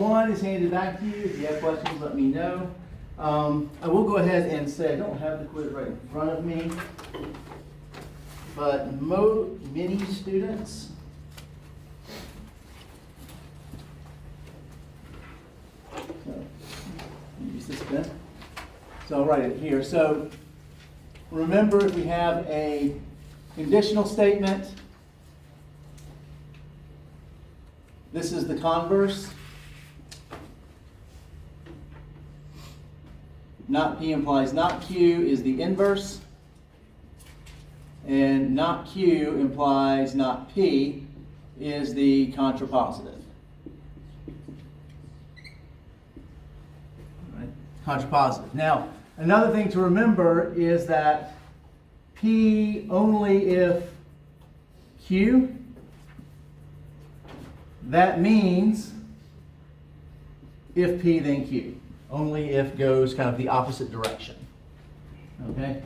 1 is handed back to you. If you have questions, let me know. I will go ahead and say I don't have the quiz right in front of me, but many students use this pen. So I'll write it here. So remember, if we have a conditional statement, this is the converse. Not P implies not Q is the inverse. And not Q implies not P is the contrapositive. Right? Contrapositive. Now, another thing to remember is that P only if Q. That means if P then Q. Only if goes kind of the opposite direction. Okay?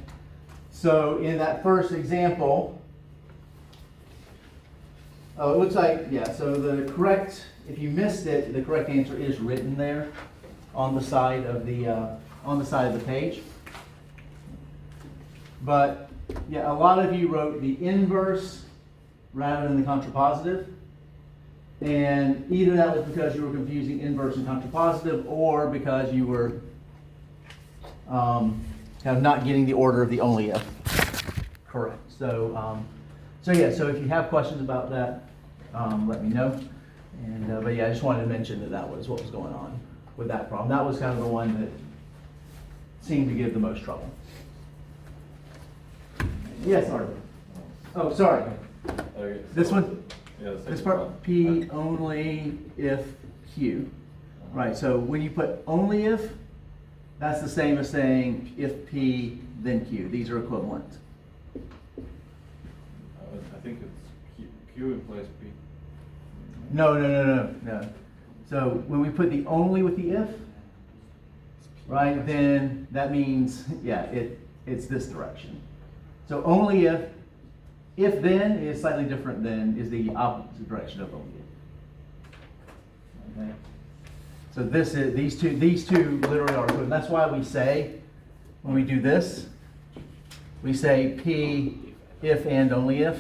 So in that first example, it looks like, yeah, so the correct, if you missed it, the correct answer is written there on the side of the page. But yeah, a lot of you wrote the inverse rather than the contrapositive. And either that was because you were confusing inverse and contrapositive, or because you were kind of not getting the order of the only if correct. So, so if you have questions about that, let me know. And but yeah, I just wanted to mention that was what was going on with that problem. That was kind of the one that seemed to give the most trouble. Yes, Arthur. Oh, sorry. This one. Yeah, this part, P only if Q. Right, so when you put only if, that's the same as saying if P, then Q. These are equivalent. I think it's Q implies P. No. So when we put the only with the if, right, then that means, yeah, it's this direction. So only if then is slightly different than is the opposite direction of only if. Okay. So this is these two literally are equivalent. That's why we say when we do this, we say P if and only if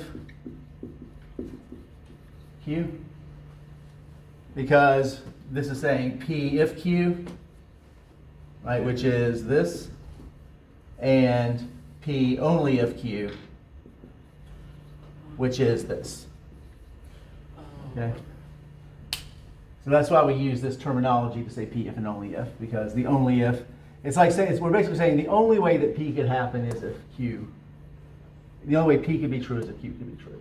Q. Because this is saying P if Q, right, which is this, and P only if Q, which is this. Okay? So that's why we use this terminology to say P if and only if, because the only if, it's like saying, we're basically saying the only way that P could happen is if Q, the only way P could be true is if Q could be true.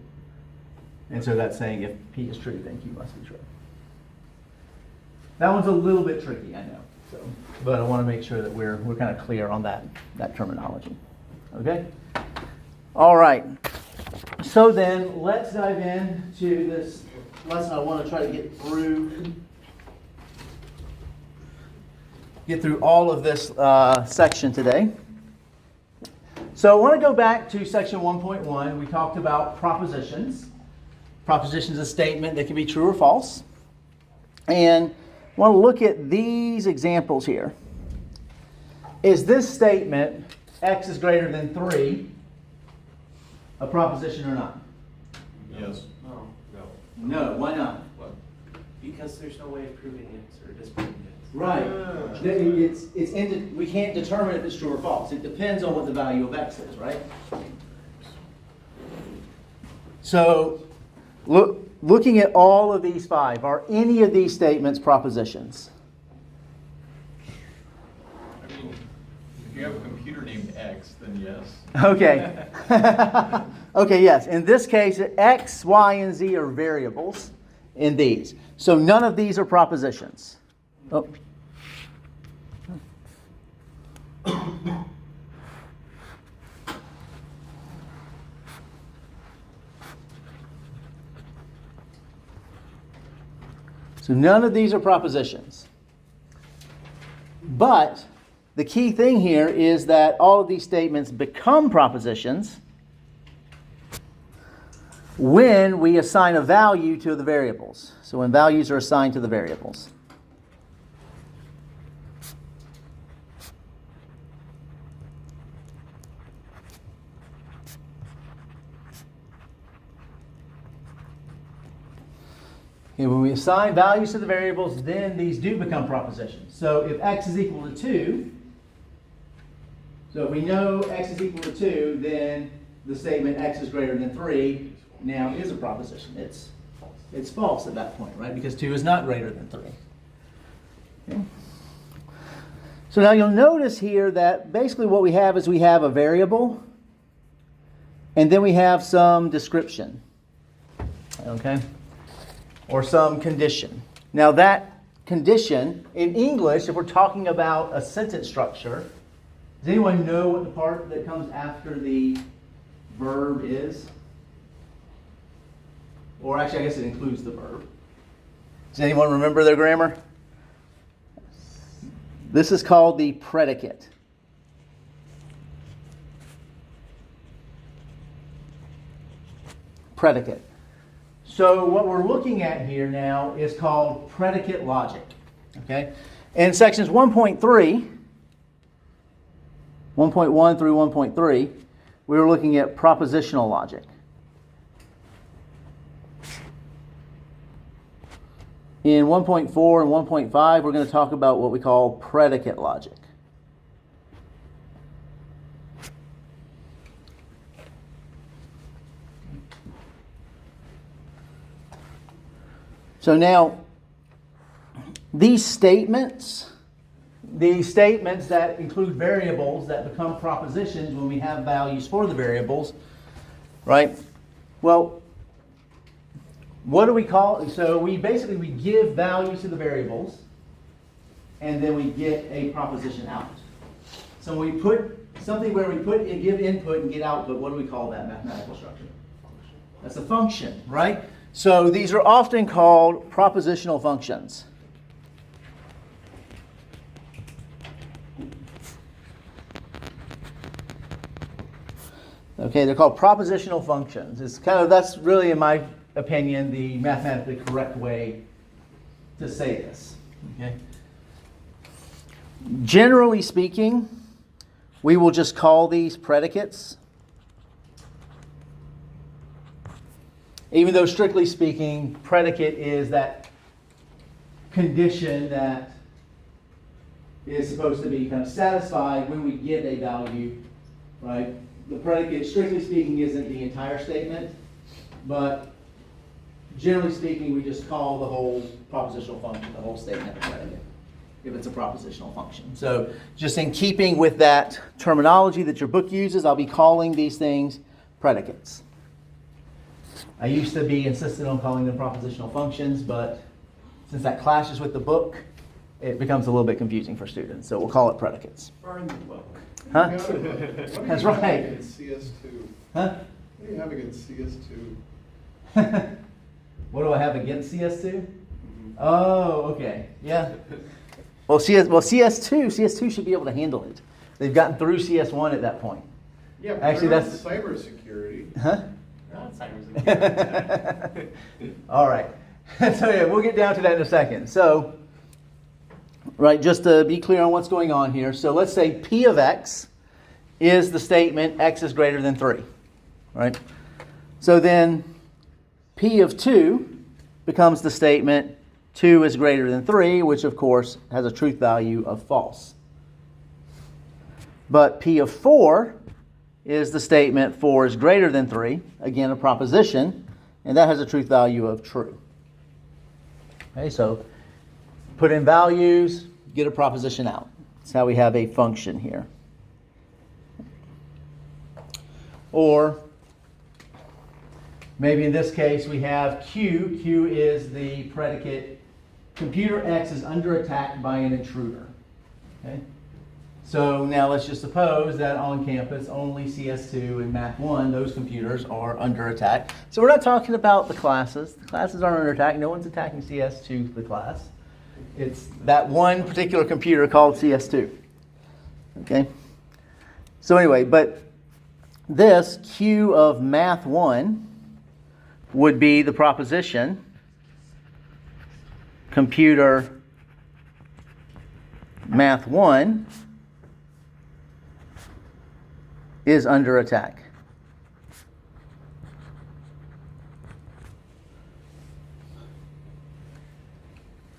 And so that's saying if P is true, then Q must be true. That one's a little bit tricky, I know. So, but I want to make sure that we're kind of clear on that terminology. Okay? All right. So then, let's dive into this lesson. I want to try to get through all of this section today. So I want to go back to section 1.1. We talked about propositions. Propositions is a statement that can be true or false. And I want to look at these examples here. Is this statement, x is greater than 3, a proposition or not? Yes. No, why not? What? Because there's no way of proving it or disproving it. Right. We can't determine if it's true or false. It depends on what the value of x is, right? So, looking at all of these 5, are any of these statements propositions? I mean, if you have a computer named X, then yes. Okay. Okay, yes. In this case, x, y, and z are variables in these. So none of these are propositions. Oh. So none of these are propositions. But the key thing here is that all of these statements become propositions when we assign a value to the variables. So when values are assigned to the variables. And when we assign values to the variables, then these do become propositions. So if x is equal to 2, so if we know x is equal to 2, then the statement x is greater than 3 now is a proposition. It's false at that point, right? Because 2 is not greater than 3. Okay. So now you'll notice here that basically what we have is we have a variable, and then we have some description, okay, or some condition. Now that condition, in English, if we're talking about a sentence structure, does anyone know what the part that comes after the verb is? Or actually, I guess it includes the verb. Does anyone remember their grammar? This is called the predicate. Predicate. So what we're looking at here now is called predicate logic. Okay? In sections 1.3, 1.1 through 1.3, we were looking at propositional logic. In 1.4 and 1.5, we're going to talk about what we call predicate logic. So now, these statements that include variables that become propositions when we have values for the variables, right? Well, what do we call it? So we give values to the variables, and then we get a proposition out. So we put something where we give input and get output. What do we call that mathematical structure? That's a function, right? So these are often called propositional functions. Okay, they're called propositional functions. That's really, in my opinion, the mathematically correct way to say this. Okay. Generally speaking, we will just call these predicates, even though strictly speaking, predicate is that condition that is supposed to be kind of satisfied when we give a value, right? The predicate, strictly speaking, isn't the entire statement, but generally speaking, we just call the whole propositional function, the whole statement, a predicate, if it's a propositional function. So just in keeping with that terminology that your book uses, I'll be calling these things predicates. I used to be insistent on calling them propositional functions, but since that clashes with the book, it becomes a little bit confusing for students. So we'll call it predicates. Burn the book. Huh? That's right. Against CS2. Huh? What do you have against CS2? What do I have against CS2? Oh, okay. Yeah. Well, CS2 should be able to handle it. They've gotten through CS1 at that point. Yeah, but Actually, they're that's not cybersecurity. Huh? Not cybersecurity. All right. So yeah, we'll get down to that in a second. So, right, just to be clear on what's going on here. So let's say P of x is the statement x is greater than 3. Right? So then P of 2 becomes the statement 2 is greater than 3, which of course has a truth value of false. But P of 4 is the statement 4 is greater than 3, again a proposition, and that has a truth value of true. Okay, so put in values, get a proposition out. That's how we have a function here. Or maybe in this case we have Q. Q is the predicate. Computer X is under attack by an intruder. Okay? So now let's just suppose that on campus only CS2 and Math1, those computers are under attack. So we're not talking about the classes. The classes aren't under attack. No one's attacking CS2, the class. It's that one particular computer called CS2. Okay? So anyway, but this Q of Math1 would be the proposition computer Math1 is under attack.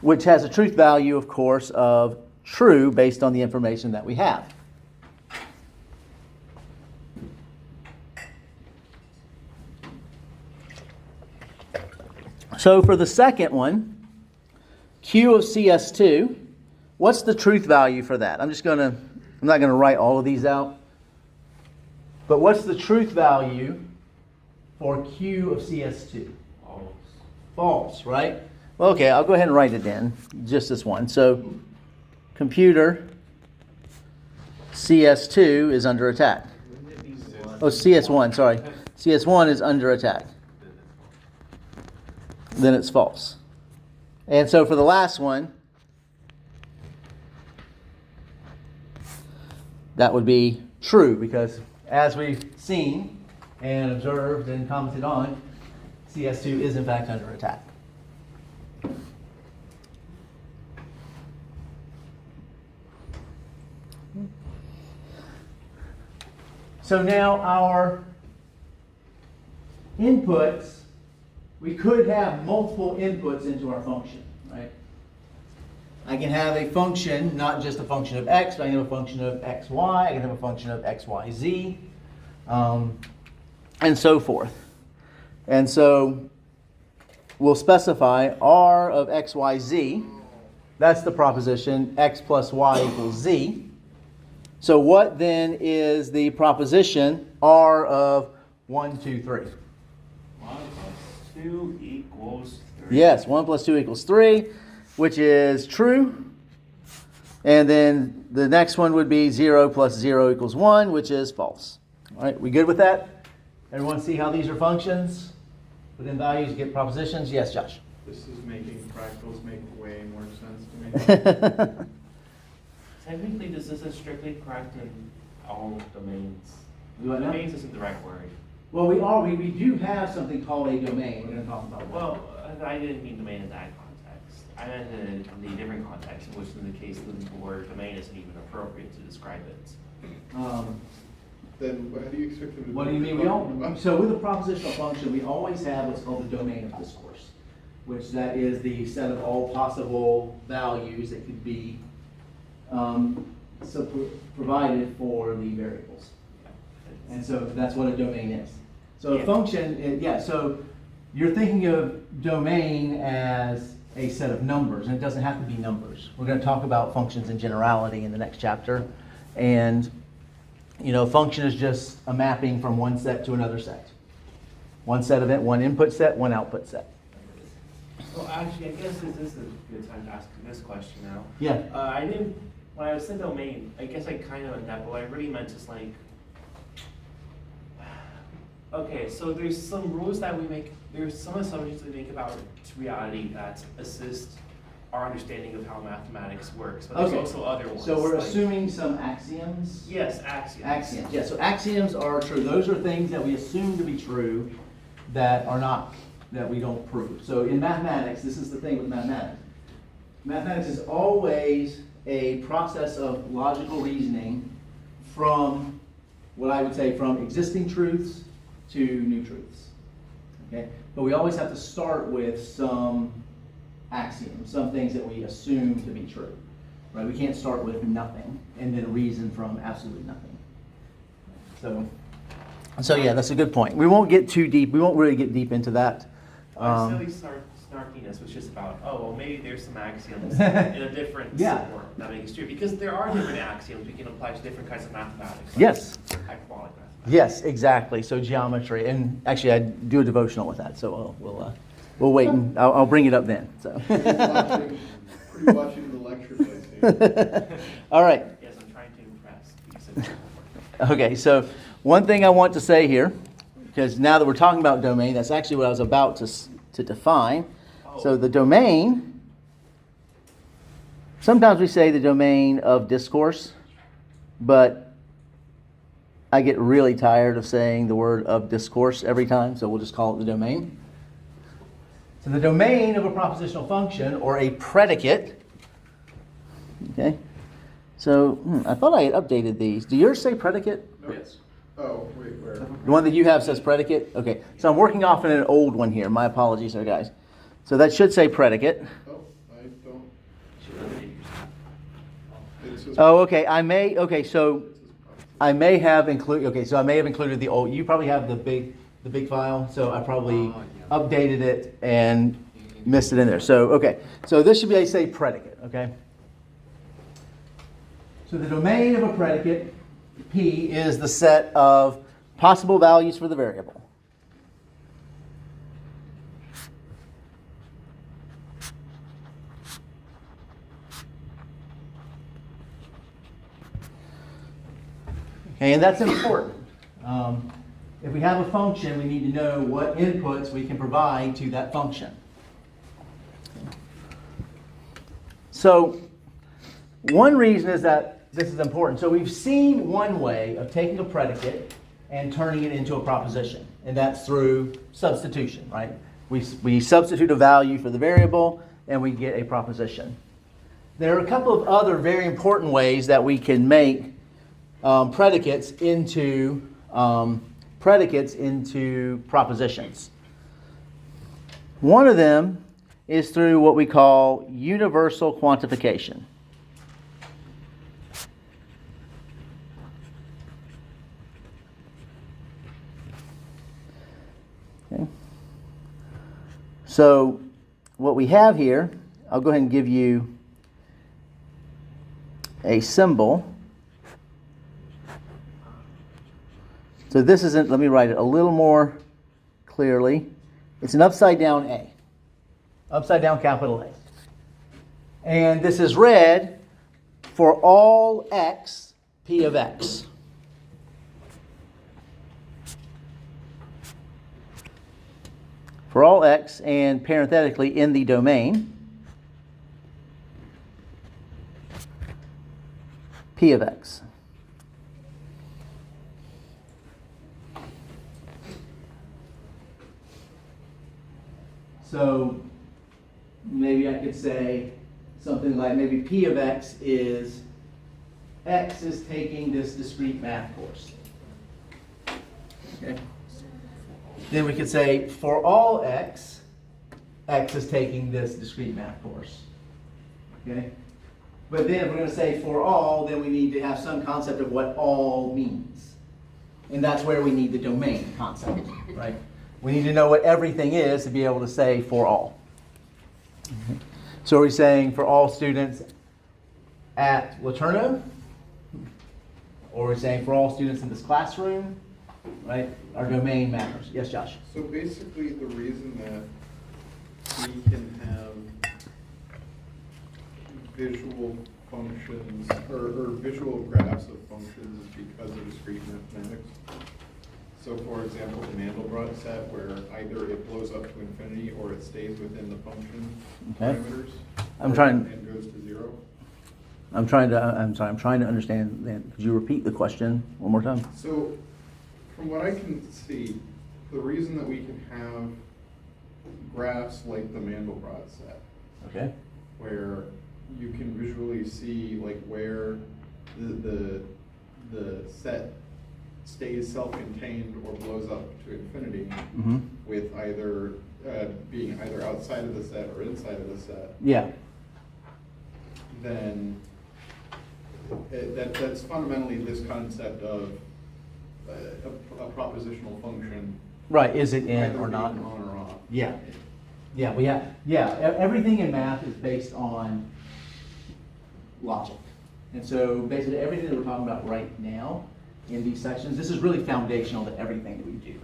which has a truth value, of course, of true based on the information that we have. So for the second one, Q of CS2, what's the truth value for that? I'm not going to write all of these out. But what's the truth value for Q of CS2? False. False, right? Well, okay, I'll go ahead and write it in, just this one. So computer CS2 is under attack. Wouldn't it be one? Oh, CS1, sorry. CS1 is under attack. Then it's false. And so for the last one, that would be true, because as we've seen and observed and commented on, CS2 is in fact under attack. So now our inputs, we could have multiple inputs into our function, right? I can have a function, not just a function of x, but I can have a function of xy, I can have a function of xyz, and so forth. And so we'll specify r of xyz, that's the proposition x plus y equals z. So what then is the proposition r of 1, 2, 3? 1 plus 2 equals 3. Yes, 1 plus 2 equals 3, which is true. And then the next one would be 0 plus 0 equals 1, which is false. All right, we good with that? Everyone see how these are functions? Within values, you get propositions. Yes, Josh? This is making fractals make way more sense to me. Technically, this isn't strictly correct in all domains. You what now? Domains isn't the right word. Well, we do have something called a domain. We're going to talk about that. Well, I didn't mean domain in that context. I meant in the different context, in which in the case the word domain isn't even appropriate to describe it. Then how do you expect them to? What do you mean? So with a propositional function, we always have what's called the domain of discourse, which that is the set of all possible values that could be provided for the variables. And so that's what a domain is. So a function, so you're thinking of domain as a set of numbers, and it doesn't have to be numbers. We're going to talk about functions in generality in the next chapter. And, a function is just a mapping from one set to another set. One set of it, one input set, one output set. Well, actually, I guess this is a good time to ask this question now. Yeah. When I said domain, I guess I kind of meant that, but what I really meant is like, okay, so there's some rules that we make, there's some assumptions we make about reality that assist our understanding of how mathematics works, but there's also other ones. So we're like, assuming some axioms? Yes, axioms. Axioms, yeah. So axioms are true. Those are things that we assume to be true that are not, that we don't prove. So in mathematics, this is the thing with mathematics. Mathematics is always a process of logical reasoning from what I would say from existing truths to new truths. Okay? But we always have to start with some axioms, some things that we assume to be true. Right? We can't start with nothing and then reason from absolutely nothing. So yeah, that's a good point. We won't get too deep. We won't really get deep into that. Silly snarkiness was just about, maybe there's some axioms in a different form that make it true. Because there are different axioms we can apply to different kinds of mathematics. Like Yes. hyperbolic mathematics. Yes, exactly. So geometry, and actually I do a devotional with that. So we'll wait and I'll bring it up then. So. Pre-watching the lecture, I see. All right. Yes, I'm trying to impress. Okay. So one thing I want to say here, because now that we're talking about domain, that's actually what I was about to define. So the domain, sometimes we say the domain of discourse, but I get really tired of saying the word of discourse every time, so we'll just call it the domain. So the domain of a propositional function, or a predicate, okay? So I thought I had updated these. Do yours say predicate? Yes. Oh, wait, where? The one that you have says predicate? Okay, so I'm working off in an old one here. My apologies there, guys. So that should say predicate. Oh, I don't. Should eliminate yourself. It's just- Oh, okay, okay, so it's just process. I may have included the old, you probably have the big file, so I probably Oh, yeah. updated it and missed it in there. So, okay, so this should be a say predicate, okay? So the domain of a predicate, P, is the set of possible values for the variable. Okay, and that's important. If we have a function, we need to know what inputs we can provide to that function. So one reason is that this is important. So we've seen one way of taking a predicate and turning it into a proposition, and that's through substitution, right? We substitute a value for the variable, and we get a proposition. There are a couple of other very important ways that we can make predicates into propositions. One of them is through what we call universal quantification. Okay. So what we have here, I'll go ahead and give you a symbol. So this isn't, let me write it a little more clearly. It's an upside down A. Upside down capital A. And this is read for all x, P of x. For all x, and parenthetically in the domain, P of x. So maybe I could say something like maybe P of x is taking this discrete math course. Okay. Then we could say for all x is taking this discrete math course. Okay. But then if we're going to say for all, then we need to have some concept of what all means. And that's where we need the domain concept, right? We need to know what everything is to be able to say for all. So are we saying for all students at Laterno? Or are we saying for all students in this classroom? Right? Our domain matters. Yes, Josh? So basically, the reason that we can have visual functions or visual graphs of functions is because of discrete mathematics. So for example, the Mandelbrot set, where either it blows up to infinity or it stays within the function parameters. And goes to zero. I'm trying to understand that. Could you repeat the question one more time? So from what I can see, the reason that we can have graphs like the Mandelbrot set, Okay. where you can visually see like where the set stays self-contained or blows up to infinity, Mm-hmm. with either being either outside of the set or inside of the set, Yeah. then that's fundamentally this concept of a propositional function. Right. Is it in either or not? being on or off. Yeah. Yeah. Everything in math is based on logic. And so basically everything that we're talking about right now in these sections, this is really foundational to everything that we do in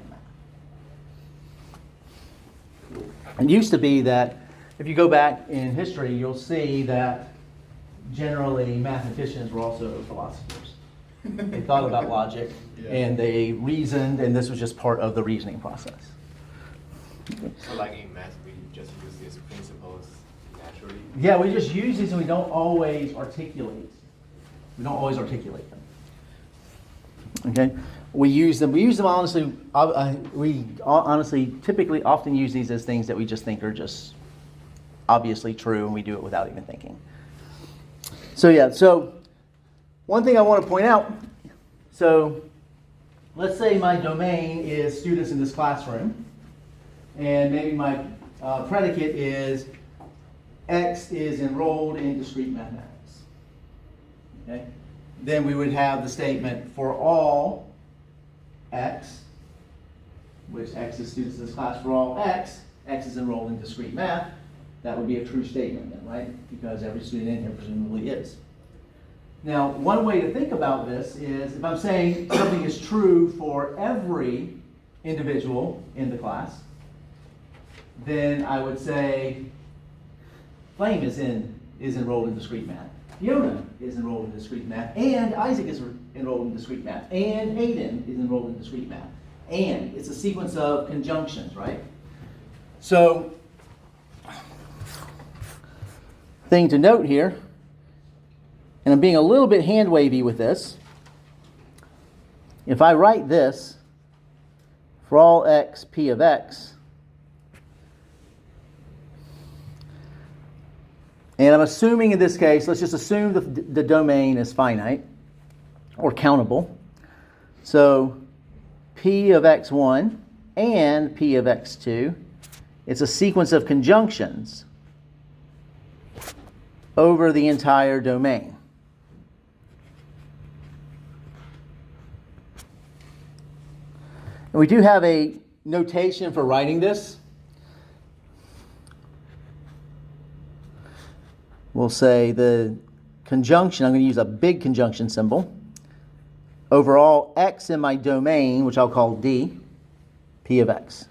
math. It used to be that if you go back in history, you'll see that generally mathematicians were also philosophers. They thought about logic and they reasoned, and this was just part of the reasoning process. So like in math, we just use these principles naturally. Yeah, we just use these and we don't always articulate. We don't always articulate them. Okay, we use them honestly. We honestly typically often use these as things that we just think are just obviously true, and we do it without even thinking. So one thing I want to point out. So let's say my domain is students in this classroom, and maybe my predicate is X is enrolled in discrete mathematics. Okay? Then we would have the statement for all X, which X is students in this class, for all X is enrolled in discrete math. That would be a true statement then, right? Because every student in here presumably is. Now, one way to think about this is if I'm saying something is true for every individual in the class, then I would say Flame is enrolled in discrete math. Fiona is enrolled in discrete math. And Isaac is enrolled in discrete math. And Hayden is enrolled in discrete math. And it's a sequence of conjunctions, right? So, thing to note here, and I'm being a little bit hand wavy with this. If I write this, for all x, p of x, and I'm assuming in this case, let's just assume the domain is finite or countable. So p of x1 and p of x2, it's a sequence of conjunctions over the entire domain. And we do have a notation for writing this. We'll say the conjunction, I'm going to use a big conjunction symbol, over all x in my domain, which I'll call D, P of x.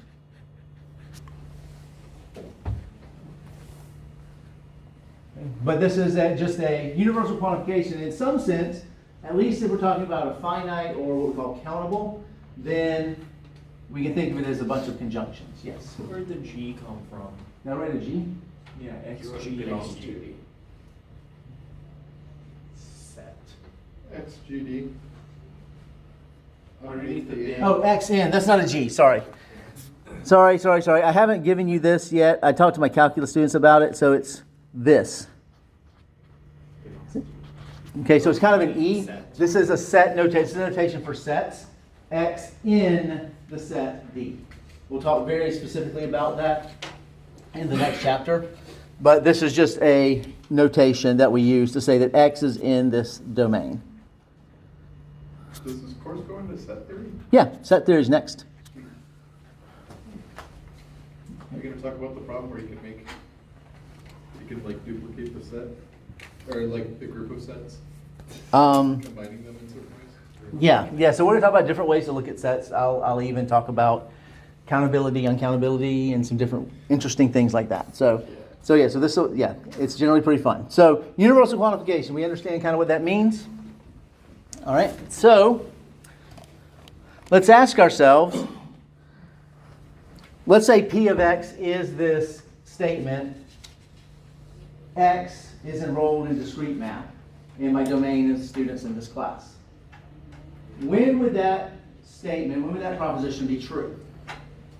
But this is just a universal quantification. In some sense, at least if we're talking about a finite or what we call countable, then we can think of it as a bunch of conjunctions. Yes? Where did the G come from? Now write a G. Yeah, XG belongs belongs to to set. XGD. Underneath the big. Oh, XN. That's not a G. Sorry. Sorry. I haven't given you this yet. I talked to my calculus students about it, so it's this. Okay, so it's kind of an E. This is a set notation. This is a notation for sets. X in the set D. We'll talk very specifically about that in the next chapter. But this is just a notation that we use to say that X is in this domain. Does this course go into set theory? Yeah, set theory is next. Are you going to talk about the problem where you can like duplicate the set? Or like the group of sets? Combining them in certain ways? Yeah. So we're going to talk about different ways to look at sets. I'll even talk about countability, uncountability, and some different interesting things like that. So it's generally pretty fun. So universal quantification, we understand kind of what that means. All right. So let's ask ourselves, let's say P of X is this statement, X is enrolled in discrete math, and my domain is students in this class. When would that proposition be true?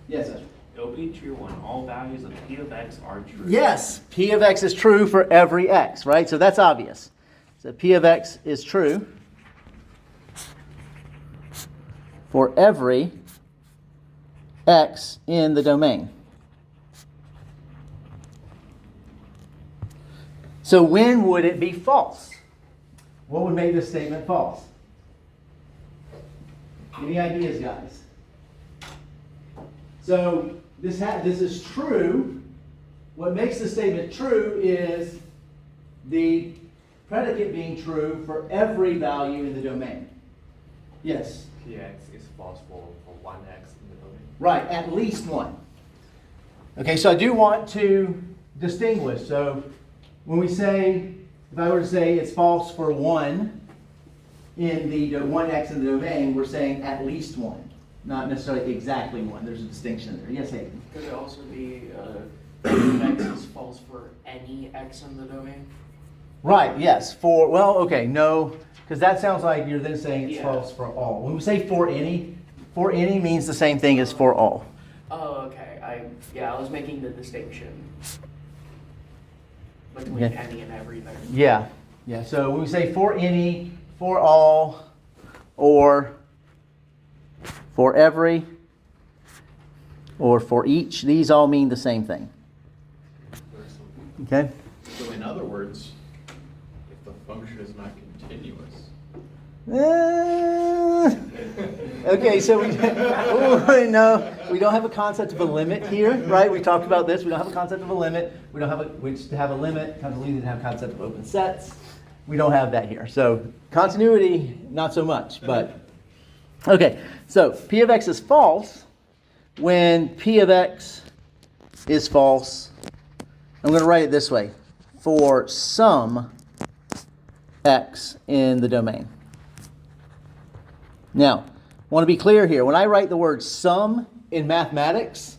Yes, Ezra. It'll be true when all values of P of X are true. Yes, P of X is true for every X, right? So that's obvious. So P of X is true for every X in the domain. So when would it be false? What would make this statement false? Any ideas, guys? So this is true. What makes the statement true is the predicate being true for every value in the domain. Yes? Px is false for one x in the domain. Right, at least one. Okay, so I do want to distinguish. So when we say, if I were to say it's false for 1 in the 1x in the domain, we're saying at least 1, not necessarily exactly 1. There's a distinction there. Yes, Hayden? Could it also be x is false for any x in the domain? Right, yes. No, because that sounds like you're then saying it's Yeah. false for all. When we say for any means the same thing as for all. Oh, okay. I was making the distinction between Okay. any and everything. Yeah. So when we say for any, for all, or for every, or for each, these all mean the same thing. Okay? In other words, if the function is not continuous. Okay, so we, no, we don't have a concept of a limit here, right? We talked about this. We don't have a concept of a limit. We don't have which to have a limit, kind of leading to have a concept of open sets. We don't have that here. So continuity, not so much, but okay. So P of X is false when P of X is false. I'm going to write it this way: for some X in the domain. Now, I want to be clear here. When I write the word sum in mathematics,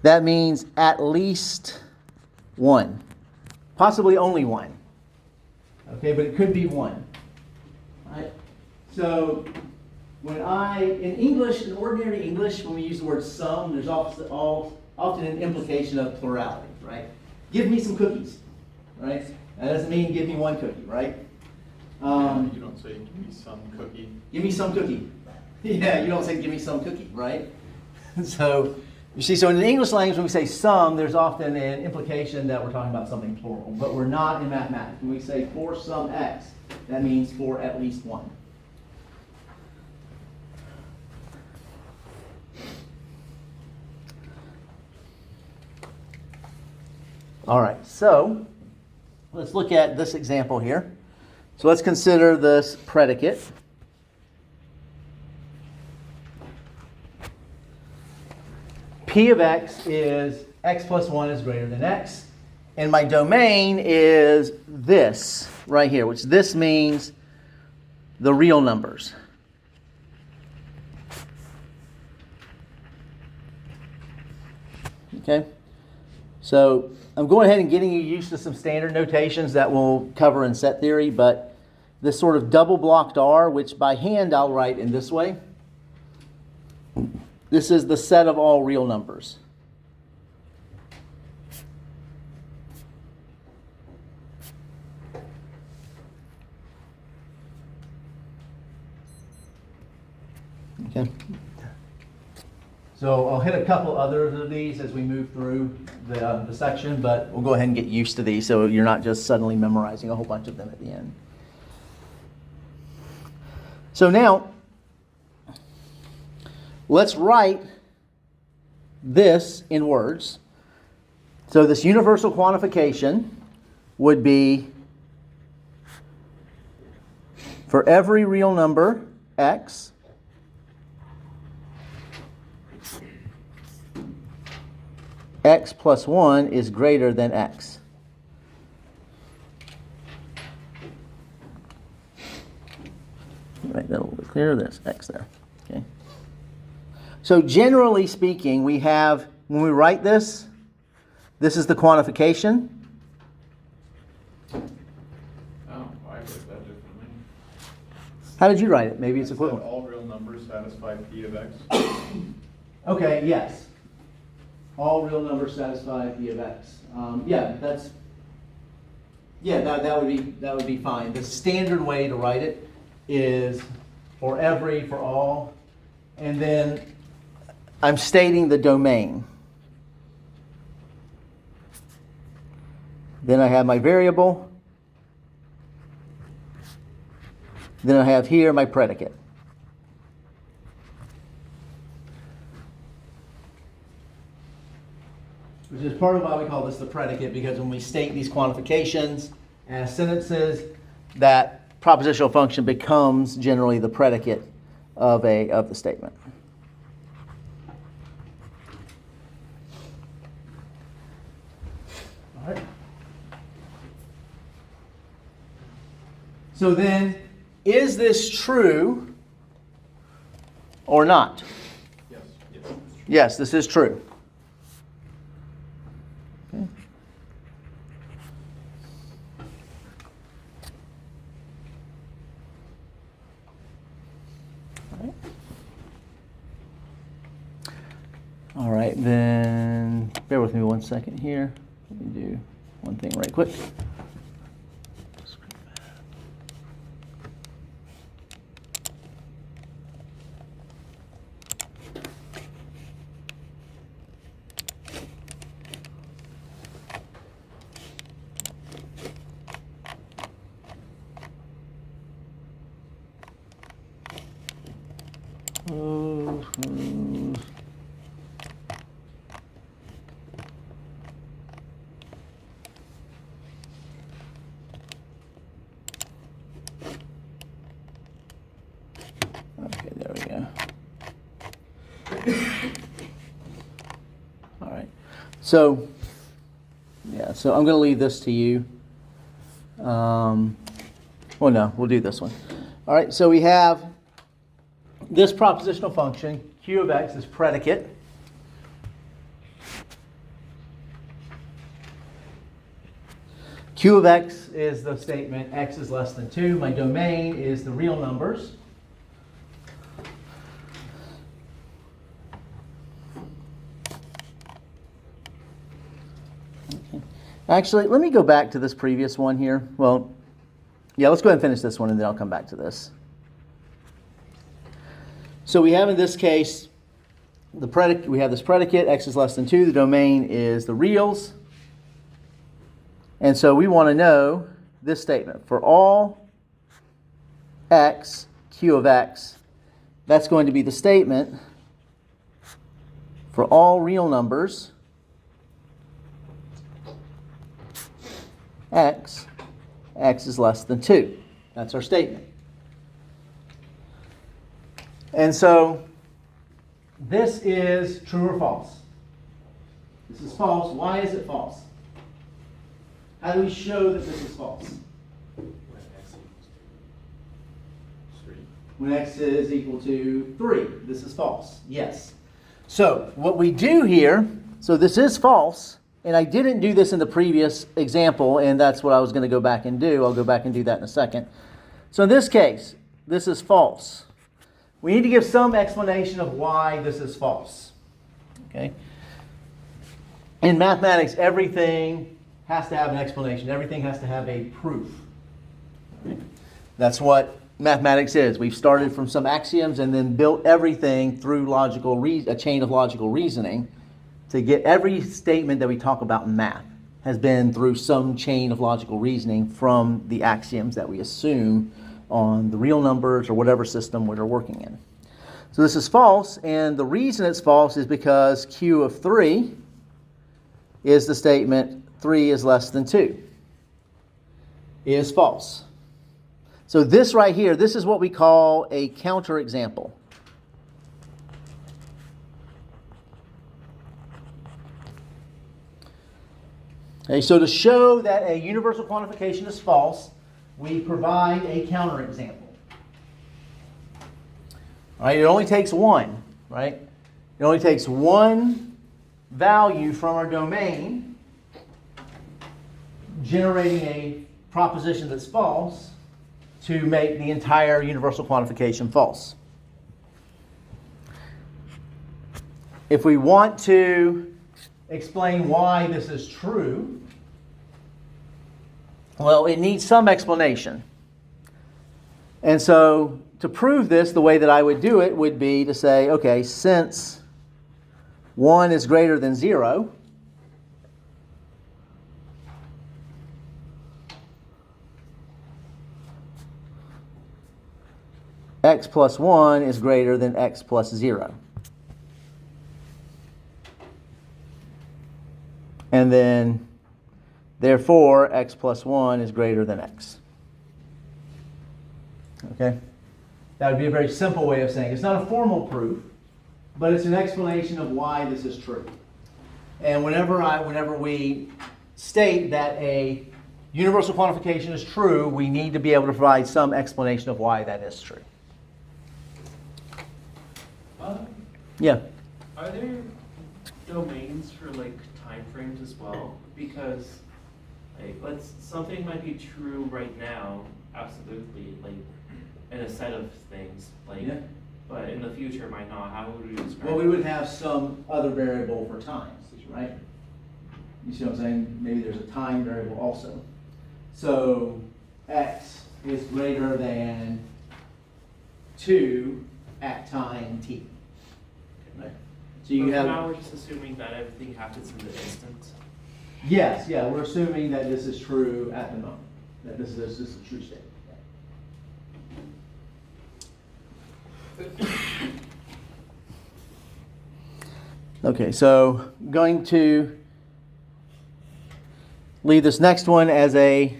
that means at least one, possibly only one. Okay, but it could be one. Right? So, in English, in ordinary English, when we use the word sum, there's often an implication of plurality, right? Give me some cookies, right? That doesn't mean give me one cookie, right? You don't say give me some cookie. Give me some cookie. Yeah, you don't say give me some cookie, right? So, you see, so in the English language, when we say some, there's often an implication that we're talking about something plural, but we're not in mathematics. When we say for some X, that means for at least one. All right, so let's look at this example here. So let's consider this predicate. P of X is X plus 1 is greater than X. And my domain is this right here, which this means the real numbers. Okay? So I'm going ahead and getting you used to some standard notations that we'll cover in set theory, but this sort of double blocked R, which by hand I'll write in this way. This is the set of all real numbers. Okay. So I'll hit a couple others of these as we move through the section, but we'll go ahead and get used to these so you're not just suddenly memorizing a whole bunch of them at the end. So now, let's write this in words. So this universal quantification would be for every real number, X, X plus 1 is greater than X. Make that a little bit clearer. There's X there. Okay. So generally speaking, we have, when we write this, this is the quantification. Oh, I wrote that differently. How did you write it? Maybe it's I said equivalent. all real numbers satisfy P of X. Okay, yes. All real numbers satisfy P of X. That would be fine. The standard way to write it is for every, for all, and then I'm stating the domain. Then I have my variable. Then I have here my predicate. Which is part of why we call this the predicate, because when we state these quantifications as sentences, that propositional function becomes generally the predicate of the statement. All right. So then, is this true or not? Yes. Yes, this is true. Okay. All right, then bear with me 1 second here. Let me do one thing right quick. Okay, there we go. All right. So, yeah, so I'm going to leave this to you. Well, no, we'll do this one. All right, so we have this propositional function, q of x, is predicate. Q of x is the statement x is less than 2. My domain is the real numbers. Okay. Actually, let me go back to this previous one here. Well, yeah, let's go ahead and finish this one, and then I'll come back to this. So we have in this case, we have this predicate, x is less than 2. The domain is the reals. And so we want to know this statement. For all x, q of x, that's going to be the statement for all real numbers, x is less than 2. That's our statement. And so this is true or false. This is false. Why is it false? How do we show that this is false? When x is equal to 3. This is false. Yes. So what we do here, so this is false, and I didn't do this in the previous example, and that's what I was going to go back and do. I'll go back and do that in a second. So in this case, this is false. We need to give some explanation of why this is false. Okay? In mathematics, everything has to have an explanation. Everything has to have a proof. Right? That's what mathematics is. We've started from some axioms and then built everything through a chain of logical reasoning to get every statement that we talk about in math has been through some chain of logical reasoning from the axioms that we assume on the real numbers or whatever system we're working in. So this is false, and the reason it's false is because q of 3 is the statement 3 is less than 2. Is false. So this right here, this is what we call a counterexample. Okay, so to show that a universal quantification is false, we provide a counterexample. All right, it only takes one, right? It only takes one value from our domain, generating a proposition that's false, to make the entire universal quantification false. If we want to explain why this is true, well, it needs some explanation. And so to prove this, the way that I would do it would be to say, okay, since 1 is greater than 0, x plus 1 is greater than x plus 0. And then, therefore, x plus 1 is greater than x. Okay? That would be a very simple way of saying it. It's not a formal proof, but it's an explanation of why this is true. And whenever we state that a universal quantification is true, we need to be able to provide some explanation of why that is true. Yeah. Are there domains for like time frames as well? Because like something might be true right now, absolutely, like in a set of things, like, Yeah. but in the future it might not. How would we describe? Well, we would have some other variable for times, right? You see what I'm saying? Maybe there's a time variable also. So x is greater than 2 at time t. Right? So you But have. now we're just assuming that everything happens in the instant. Yes, yeah, we're assuming that this is true at the moment. That this is a true state. Okay, so I'm going to leave this next one as an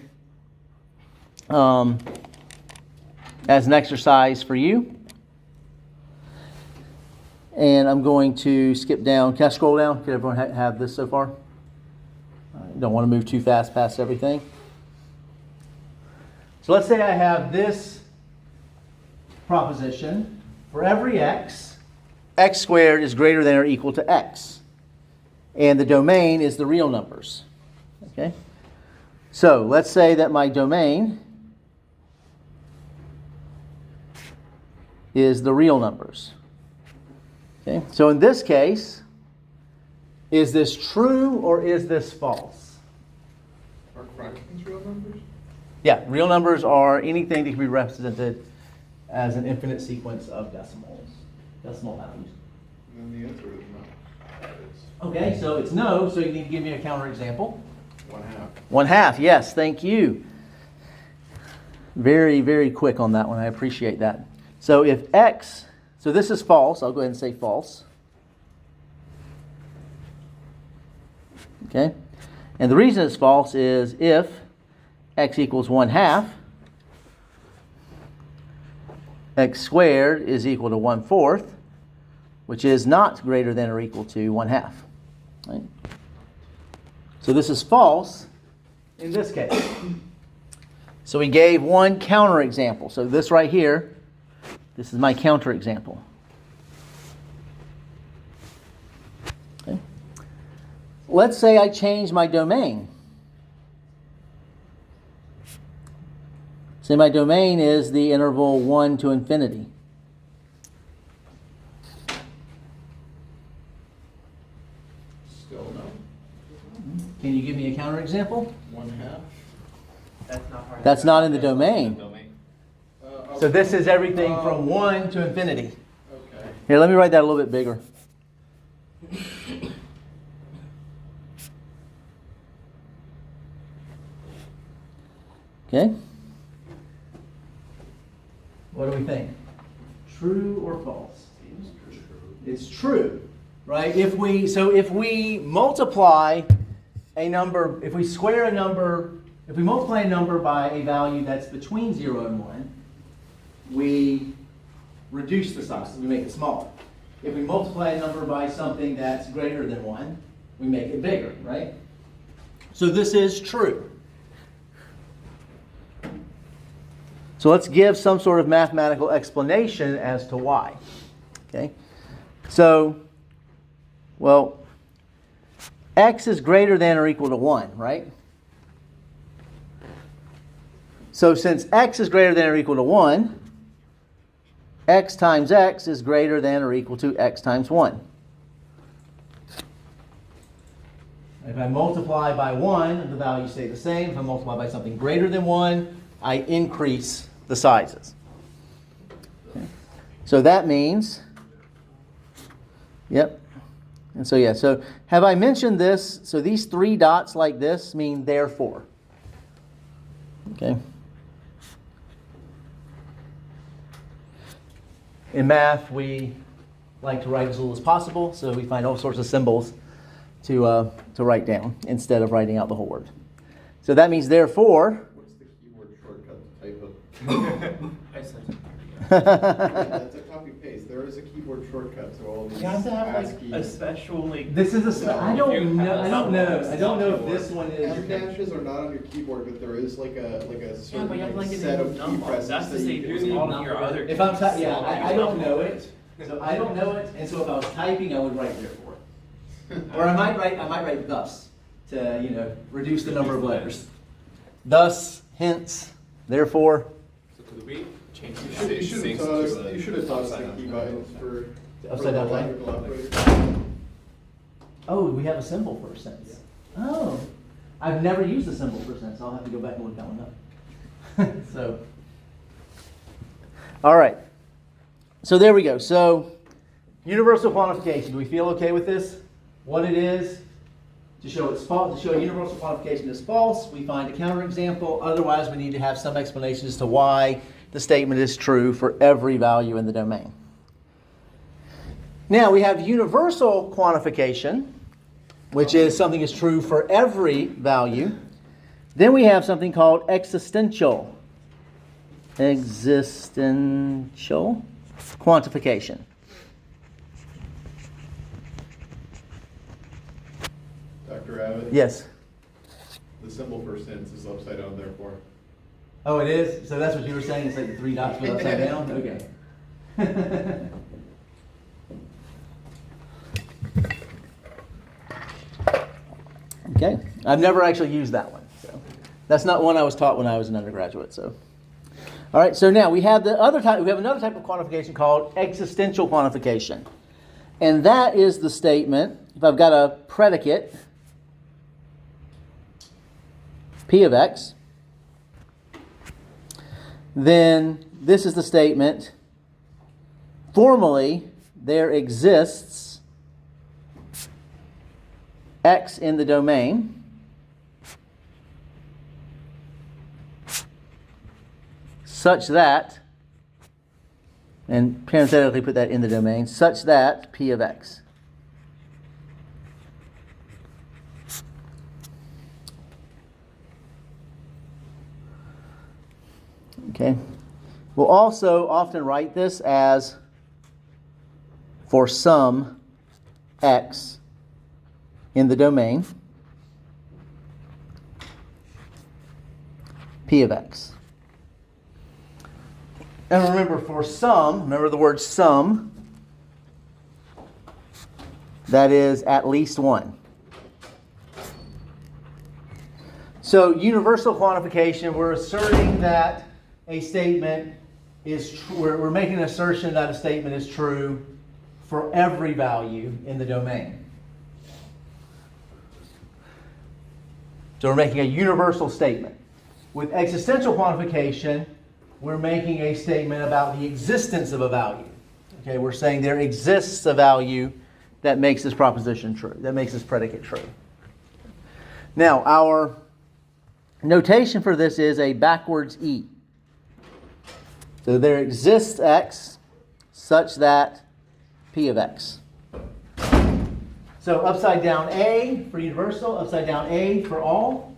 exercise for you. And I'm going to skip down. Can I scroll down? Can everyone have this so far? I don't want to move too fast past everything. So let's say I have this proposition. For every x, x squared is greater than or equal to x. And the domain is the real numbers. Okay? So let's say that my domain is the real numbers. Okay? So in this case, is this true or is this false? Are fractions real numbers? Yeah, real numbers are anything that can be represented as an infinite sequence of decimal values. And then the answer is no. That is Okay, so it's no, so you need to give me a counterexample. 1/2. 1/2, yes, thank you. Very, very quick on that one. I appreciate that. So if x, so this is false. I'll go ahead and say false. Okay, and the reason it's false is if x equals 1/2, x squared is equal to 1/4, which is not greater than or equal to 1/2. Right? So this is false in this case. So we gave one counterexample. So this right here, this is my counterexample. Okay. Let's say I change my domain. Say my domain is the interval 1 to infinity. Still no. Can you give me a counterexample? 1/2. That's not part of That's not in the domain. Domain. So this is everything from 1 to infinity. Okay. Here, let me write that a little bit bigger. Okay? What do we think? True or false? It's true, right? If we multiply a number, if we square a number, if we multiply a number by a value that's between 0 and 1, we reduce the size, we make it smaller. If we multiply a number by something that's greater than 1, we make it bigger, right? So this is true. So let's give some sort of mathematical explanation as to why. Okay? So, well, x is greater than or equal to 1, right? So since x is greater than or equal to 1, x times x is greater than or equal to x times 1. If I multiply by 1, the values stay the same. If I multiply by something greater than 1, I increase the sizes. Okay. So that means, yep. And so, yeah, so have I mentioned this? So these 3 dots like this mean therefore. Okay. In math, we like to write as little as possible, so we find all sorts of symbols to write down instead of writing out the whole word. So that means therefore. What's the keyboard shortcut to type up? I said. That's a copy paste. There is a keyboard shortcut to all these. You have to have ASCII. like a special like. This is I don't know. I don't know if this one is. M dashes are not on your keyboard, but there is like a Yeah, certain but you have like set a of key number. presses. That's the that same you as can all use. of your other. If I'm keys. yeah, So I don't know it. So I don't know it, and so if I was typing, I would write therefore, or I might write thus to reduce the number of letters. Thus, hence, therefore. So could we change You the should things have to taught us. the You should have taught us the upside key down? buttons for Upside down what? logical operators. Oh, we have a symbol for sense. Oh, I've never used a symbol for sense. I'll have to go back and look that one up. So, all right. So there we go. So, universal quantification. Do we feel okay with this? What it is? To show it's false, to show universal quantification is false, we find a counterexample. Otherwise, we need to have some explanation as to why the statement is true for every value in the domain. Now we have universal quantification, which is something is true for every value. Then we have something called existential quantification. Dr. Abbott? Yes. The symbol for sense is upside down, therefore. Oh, it is? So that's what you were saying? It's like the three dots go upside down? Okay. Okay. I've never actually used that one. So that's not one I was taught when I was an undergraduate. So, all right. So now we have the other type. We have another type of quantification called existential quantification, and that is the statement. If I've got a predicate P of x, then this is the statement. Formally, there exists x in the domain such that, and parenthetically put that in the domain, such that P of x. Okay. We'll also often write this as for some x in the domain P of x. And remember, for some, remember the word some, that is at least one. So universal quantification, we're asserting that a statement is true. We're making an assertion that a statement is true for every value in the domain. So we're making a universal statement. With existential quantification, we're making a statement about the existence of a value. Okay, we're saying there exists a value that makes this proposition true, that makes this predicate true. Now, our notation for this is a backwards E. So there exists x such that P of x. So upside down A for universal, upside down A for all,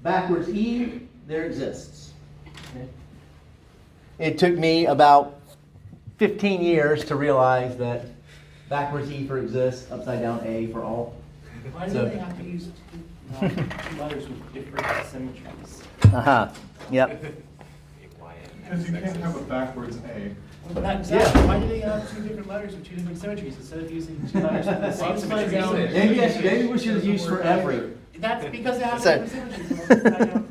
backwards E, there exists. Okay. It took me about 15 years to realize that backwards E for exists, upside down A for all. Why do they have to use two letters with different symmetries? Yep. Because you can't have a backwards A. Well, not exactly. Why do they have two different letters with two different symmetries instead of using two letters with the same symmetry? Maybe we should have used for every. That's because they have So- different symmetries from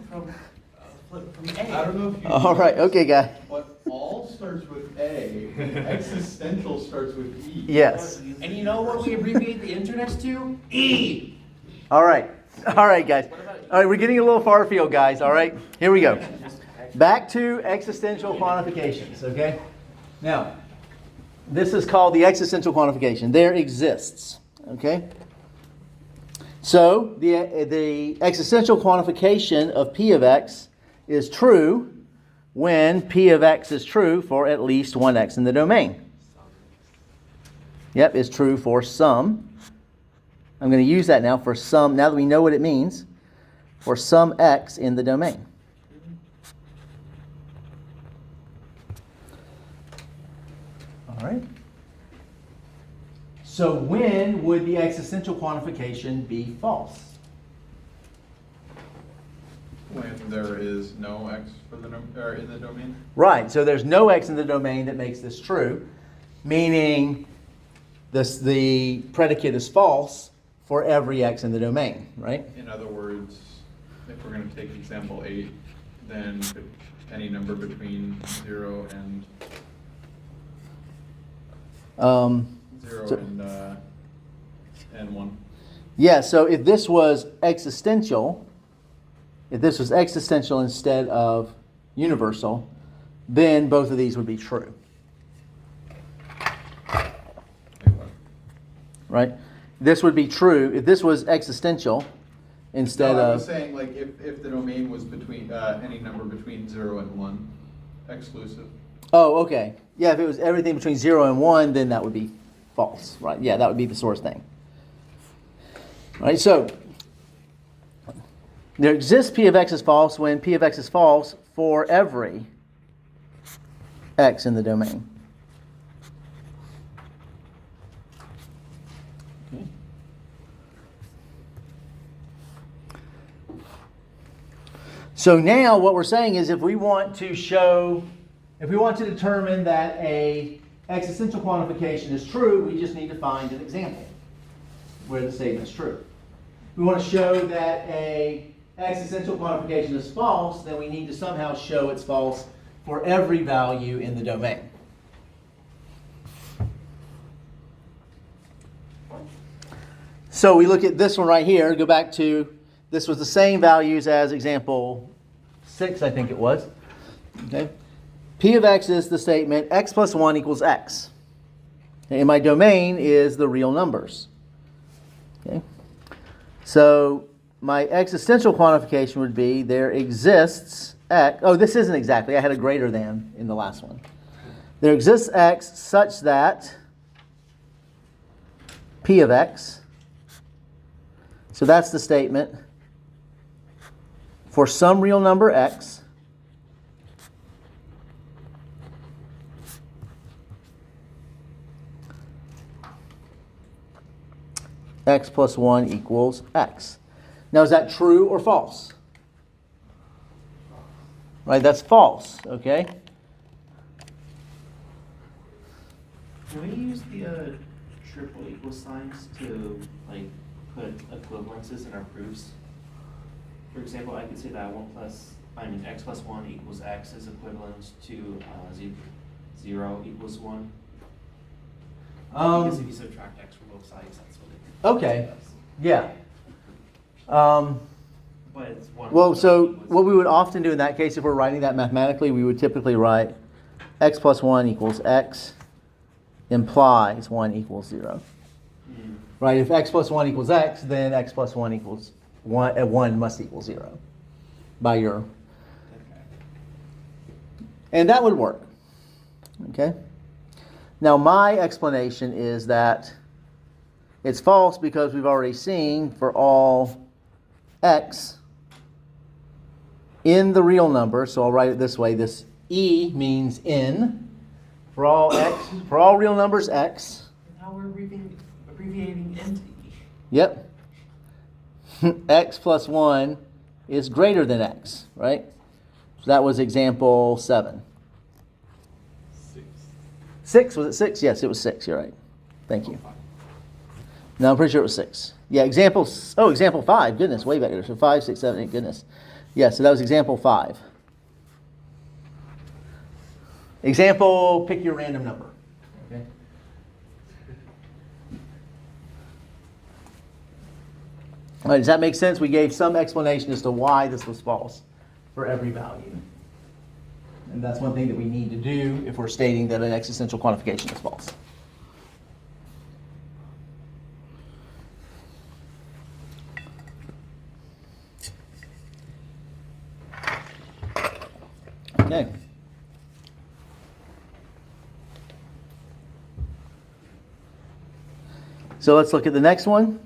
A. I don't know if you. All right, okay, guy. But all starts with A. Existential starts with E. Yes. And you know what we abbreviate the internets to? E! All right, guys. All right, we're getting a little far afield, guys. All right, here we go. Back to existential quantifications, okay? Now, this is called the existential quantification. There exists, okay? So, the existential quantification of P of x is true when P of x is true for at least one x in the domain. Yep, it's true for some. I'm going to use that now for some, now that we know what it means, for some x in the domain. All right. So when would the existential quantification be false? When there is no X for the in the domain. Right. So there's no x in the domain that makes this true, meaning the predicate is false for every x in the domain, right? In other words, if we're going to take example 8, then any number between 0 and 0 and 1. Yeah, so if this was existential instead of universal, then both of these would be true. Right? This would be true if this was existential instead I was of... saying, like, if the domain was between any number between 0 and 1, exclusive. Oh, okay. Yeah, if it was everything between 0 and 1, then that would be false, right? Yeah, that would be the source thing. All right, so there exists P of x is false when P of x is false for every x in the domain. Okay. So now what we're saying is if we want to determine that a existential quantification is true, we just need to find an example where the statement is true. If we want to show that a existential quantification is false, then we need to somehow show it's false for every value in the domain. So we look at this one right here, go back to, this was the same values as example 6, I think it was. Okay. P of x is the statement x plus 1 equals x. And my domain is the real numbers. Okay. So my existential quantification would be there exists x. Oh, this isn't exactly. I had a greater than in the last one. There exists x such that P of x. So that's the statement for some real number x. X plus 1 equals x. Now, is that true or false? Right, that's false, okay? Can we use the triple equal signs to like put equivalences in our proofs? For example, I could say that x plus 1 equals x is equivalent to 0 equals 1. Because if you subtract x from both sides, that's what it Okay, does. yeah. But it's 1. Well, so what we would often do in that case, if we're writing that mathematically, we would typically write x plus 1 equals x implies 1 equals 0. Right? If x plus 1 equals x, then x plus 1 equals 1 must equal 0 by your... Okay. And that would work. Okay? Now, my explanation is that it's false because we've already seen for all x in the real number, so I'll write it this way. This E means in for all x, for all real numbers x. Now we're abbreviating into E. Yep. X plus 1 is greater than x, right? So that was example 7. 6, was it 6? Yes, it was 6, you're right. Thank you. No, I'm pretty sure it was 6. Yeah, example 5, goodness, way back there. So 5, 6, 7, 8, goodness. Yeah, so that was example 5. Example, pick your random number. Okay. All right, does that make sense? We gave some explanation as to why this was false for every value. And that's one thing that we need to do if we're stating that an existential quantification is false. Okay. So let's look at the next one.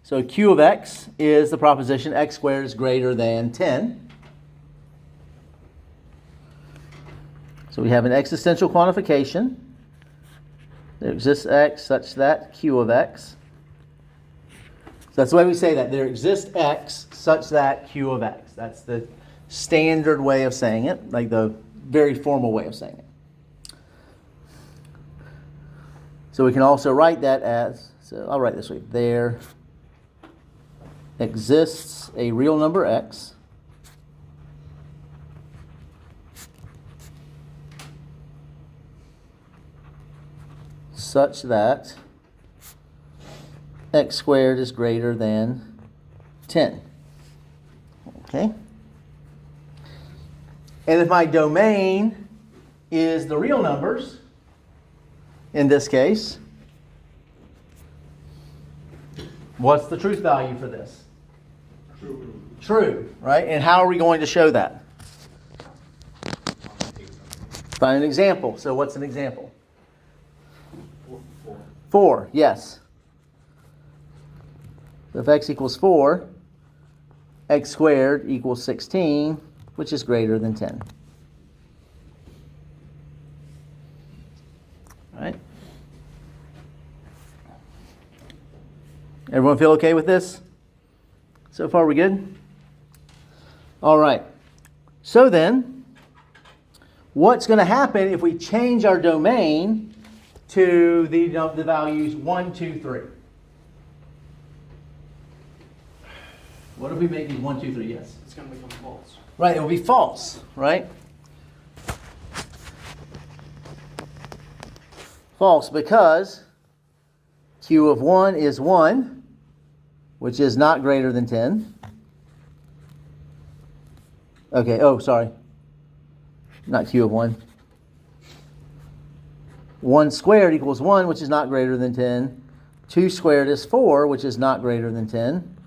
So Q of x is the proposition x squared is greater than 10. So we have an existential quantification. There exists x such that Q of x. So that's the way we say that. There exists x such that Q of x. That's the standard way of saying it, like the very formal way of saying it. So we can also write that as, so I'll write this way. There exists a real number x such that x squared is greater than 10. Okay? And if my domain is the real numbers, in this case, what's the truth value for this? True. True, right? And how are we going to show that? Find an example. So what's an example? 4. 4, yes. So if x equals 4, x squared equals 16, which is greater than 10. All right? Everyone feel okay with this? So far, we good? All right. So then, what's going to happen if we change our domain to the values 1, 2, 3? What if we make these 1, 2, 3? Yes. It's going to become false. Right, it will be false, right? False because q of 1 is 1, which is not greater than 10. Okay, oh, sorry. Not q of 1. 1 squared equals 1, which is not greater than 10. 2 squared is 4, which is not greater than 10.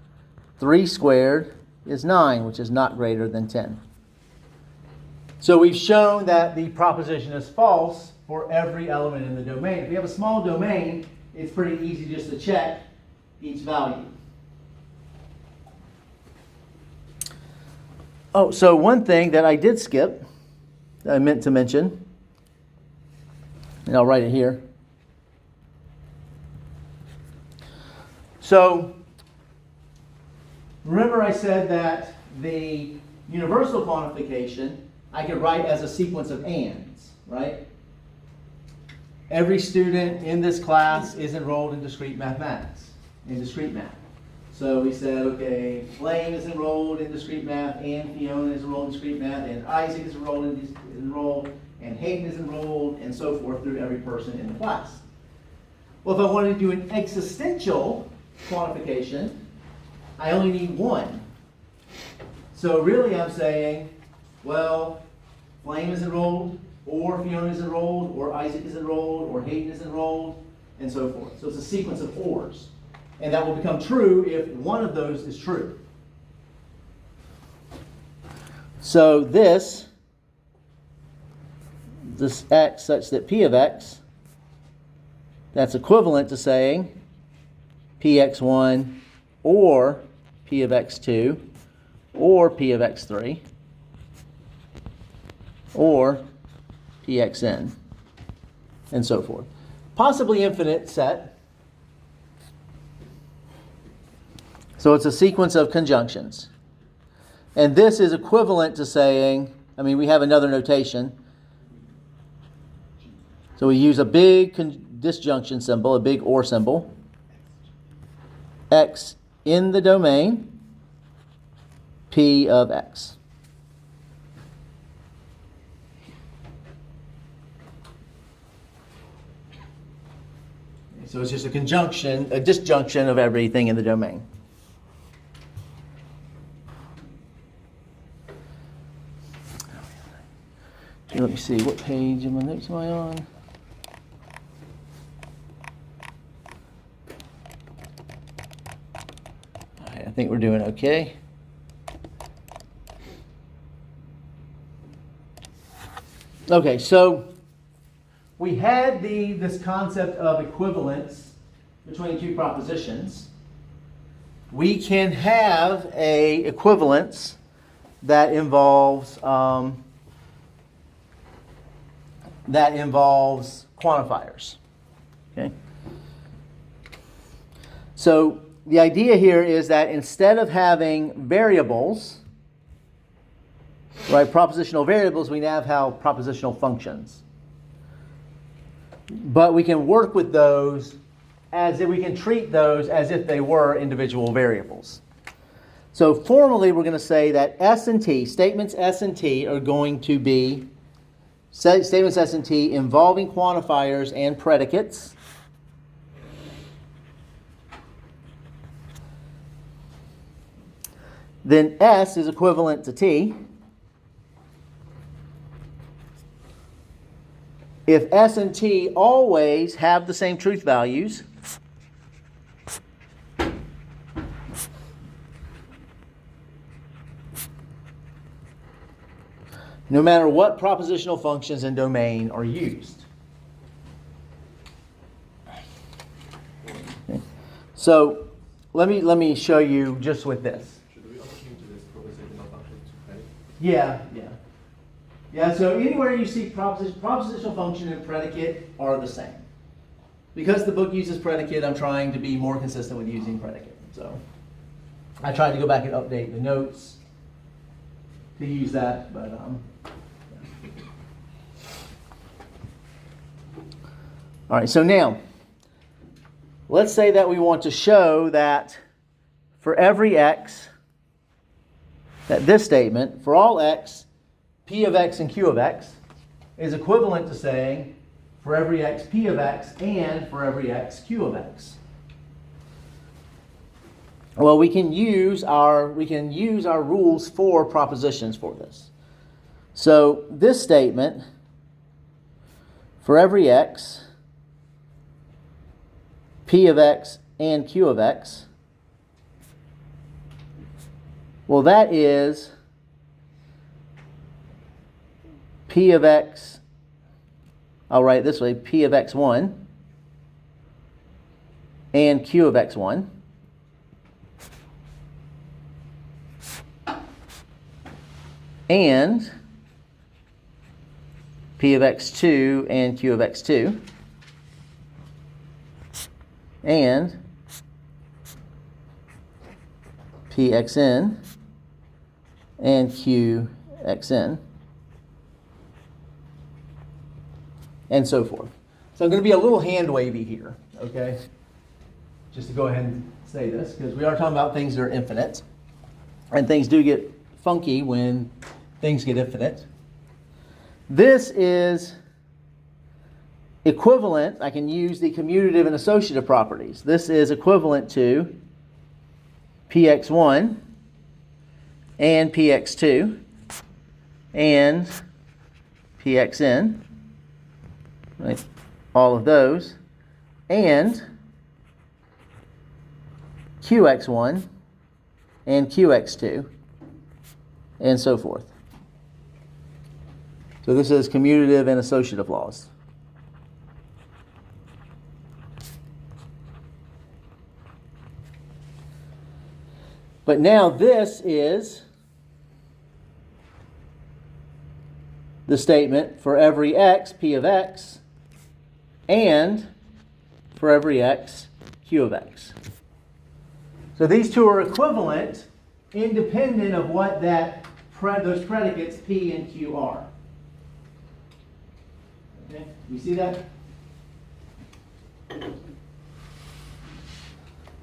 3 squared is 9, which is not greater than 10. So we've shown that the proposition is false for every element in the domain. If we have a small domain, it's pretty easy just to check each value. Oh, so one thing that I did skip, that I meant to mention, and I'll write it here. So, remember I said that the universal quantification I could write as a sequence of ands, right? Every student in this class is enrolled in discrete mathematics, in discrete math. So we said, okay, Flame is enrolled in discrete math, and Fiona is enrolled in discrete math, and Isaac is enrolled, and Hayden is enrolled, and so forth through every person in the class. Well, if I wanted to do an existential quantification, I only need one. So really I'm saying, well, Flame is enrolled, or Fiona is enrolled, or Isaac is enrolled, or Hayden is enrolled, and so forth. So it's a sequence of ors. And that will become true if one of those is true. So this x such that p of x, that's equivalent to saying px1 or p of x2 or p of x3 or pxn and so forth. Possibly infinite set. So it's a sequence of conjunctions. And this is equivalent to saying, I mean, we have another notation. So we use a big disjunction symbol, a big or symbol. X in the domain, P of X. So it's just a conjunction, a disjunction of everything in the domain. Let me see, what page in my notes am I on? All right, I think we're doing okay. Okay, so we had this concept of equivalence between two propositions. We can have a equivalence that involves quantifiers. Okay? So the idea here is that instead of having variables, right, propositional variables, we now have propositional functions. But we can work with those as if we can treat those as if they were individual variables. So formally, we're going to say that S and T, statements S and T, are going to be statements S and T involving quantifiers and predicates. Then S is equivalent to T. If S and T always have the same truth values, no matter what propositional functions and domain are used. So let me show you just with this. Should we also change this propositional function to predicate? Yeah. So anywhere you see propositional function and predicate are the same. Because the book uses predicate, I'm trying to be more consistent with using predicate. So I tried to go back and update the notes to use that, but all right, so now, let's say that we want to show that for every x, that this statement, for all x, p of x and q of x, is equivalent to saying for every x, p of x, and for every x, q of x. Well, we can use our rules for propositions for this. So this statement, for every x, p of x and q of x, well, that is p of x, I'll write it this way, p of x1 and q of x1. And p of x2 and q of x2. And pxn and qxn. And so forth. So I'm going to be a little hand wavy here, okay? Just to go ahead and say this, because we are talking about things that are infinite. And things do get funky when things get infinite. This is equivalent. I can use the commutative and associative properties. This is equivalent to px1 and px2 and pxn, right? All of those, and qx1 and qx2, and so forth. So this is commutative and associative laws. But now this is the statement for every x, p of x, and for every x, q of x. So these two are equivalent, independent of what those predicates p and q are. Okay, you see that?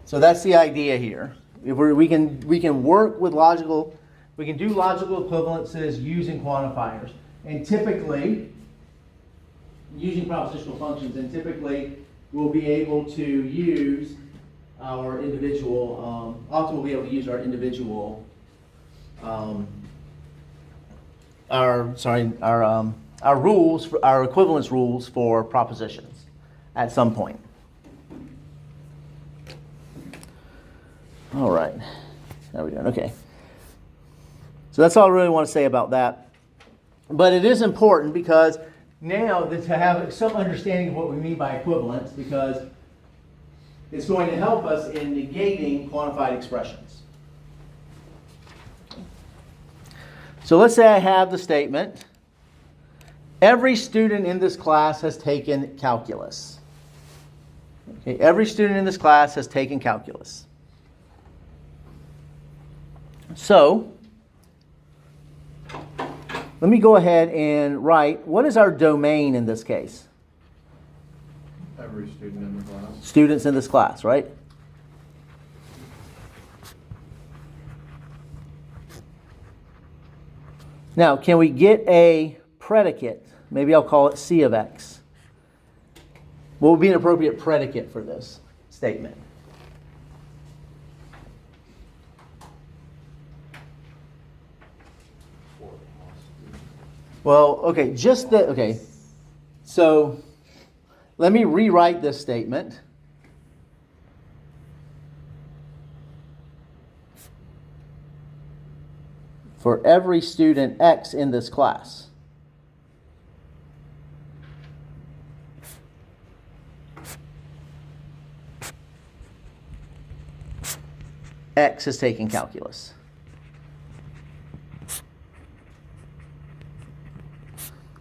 So that's the idea here. If we can work with logical, we can do logical equivalences using quantifiers, and typically using propositional functions, and typically we'll be able to use our individual. Often we'll be able to use our individual, our rules, our equivalence rules for propositions at some point. All right, how are we doing? Okay. So that's all I really want to say about that. But it is important because now to have some understanding of what we mean by equivalence, because it's going to help us in negating quantified expressions. So let's say I have the statement, every student in this class has taken calculus. Okay, every student in this class has taken calculus. So, let me go ahead and write, what is our domain in this case? Every student in the class. Students in this class, right? Now, can we get a predicate? Maybe I'll call it C of x. What would be an appropriate predicate for this statement? Well, okay, so let me rewrite this statement. For every student X in this class. X has taken calculus.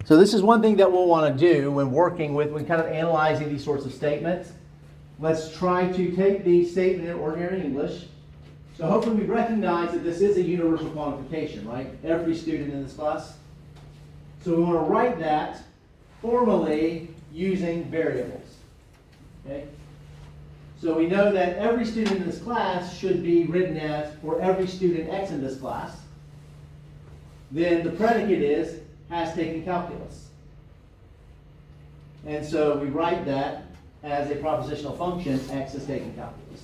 So this is one thing that we'll want to do when when kind of analyzing these sorts of statements. Let's try to take the statement in ordinary English. So hopefully we recognize that this is a universal quantification, right? Every student in this class. So we want to write that formally using variables. Okay? So we know that every student in this class should be written as for every student X in this class. Then the predicate is has taken calculus. And so we write that as a propositional function, X has taken calculus.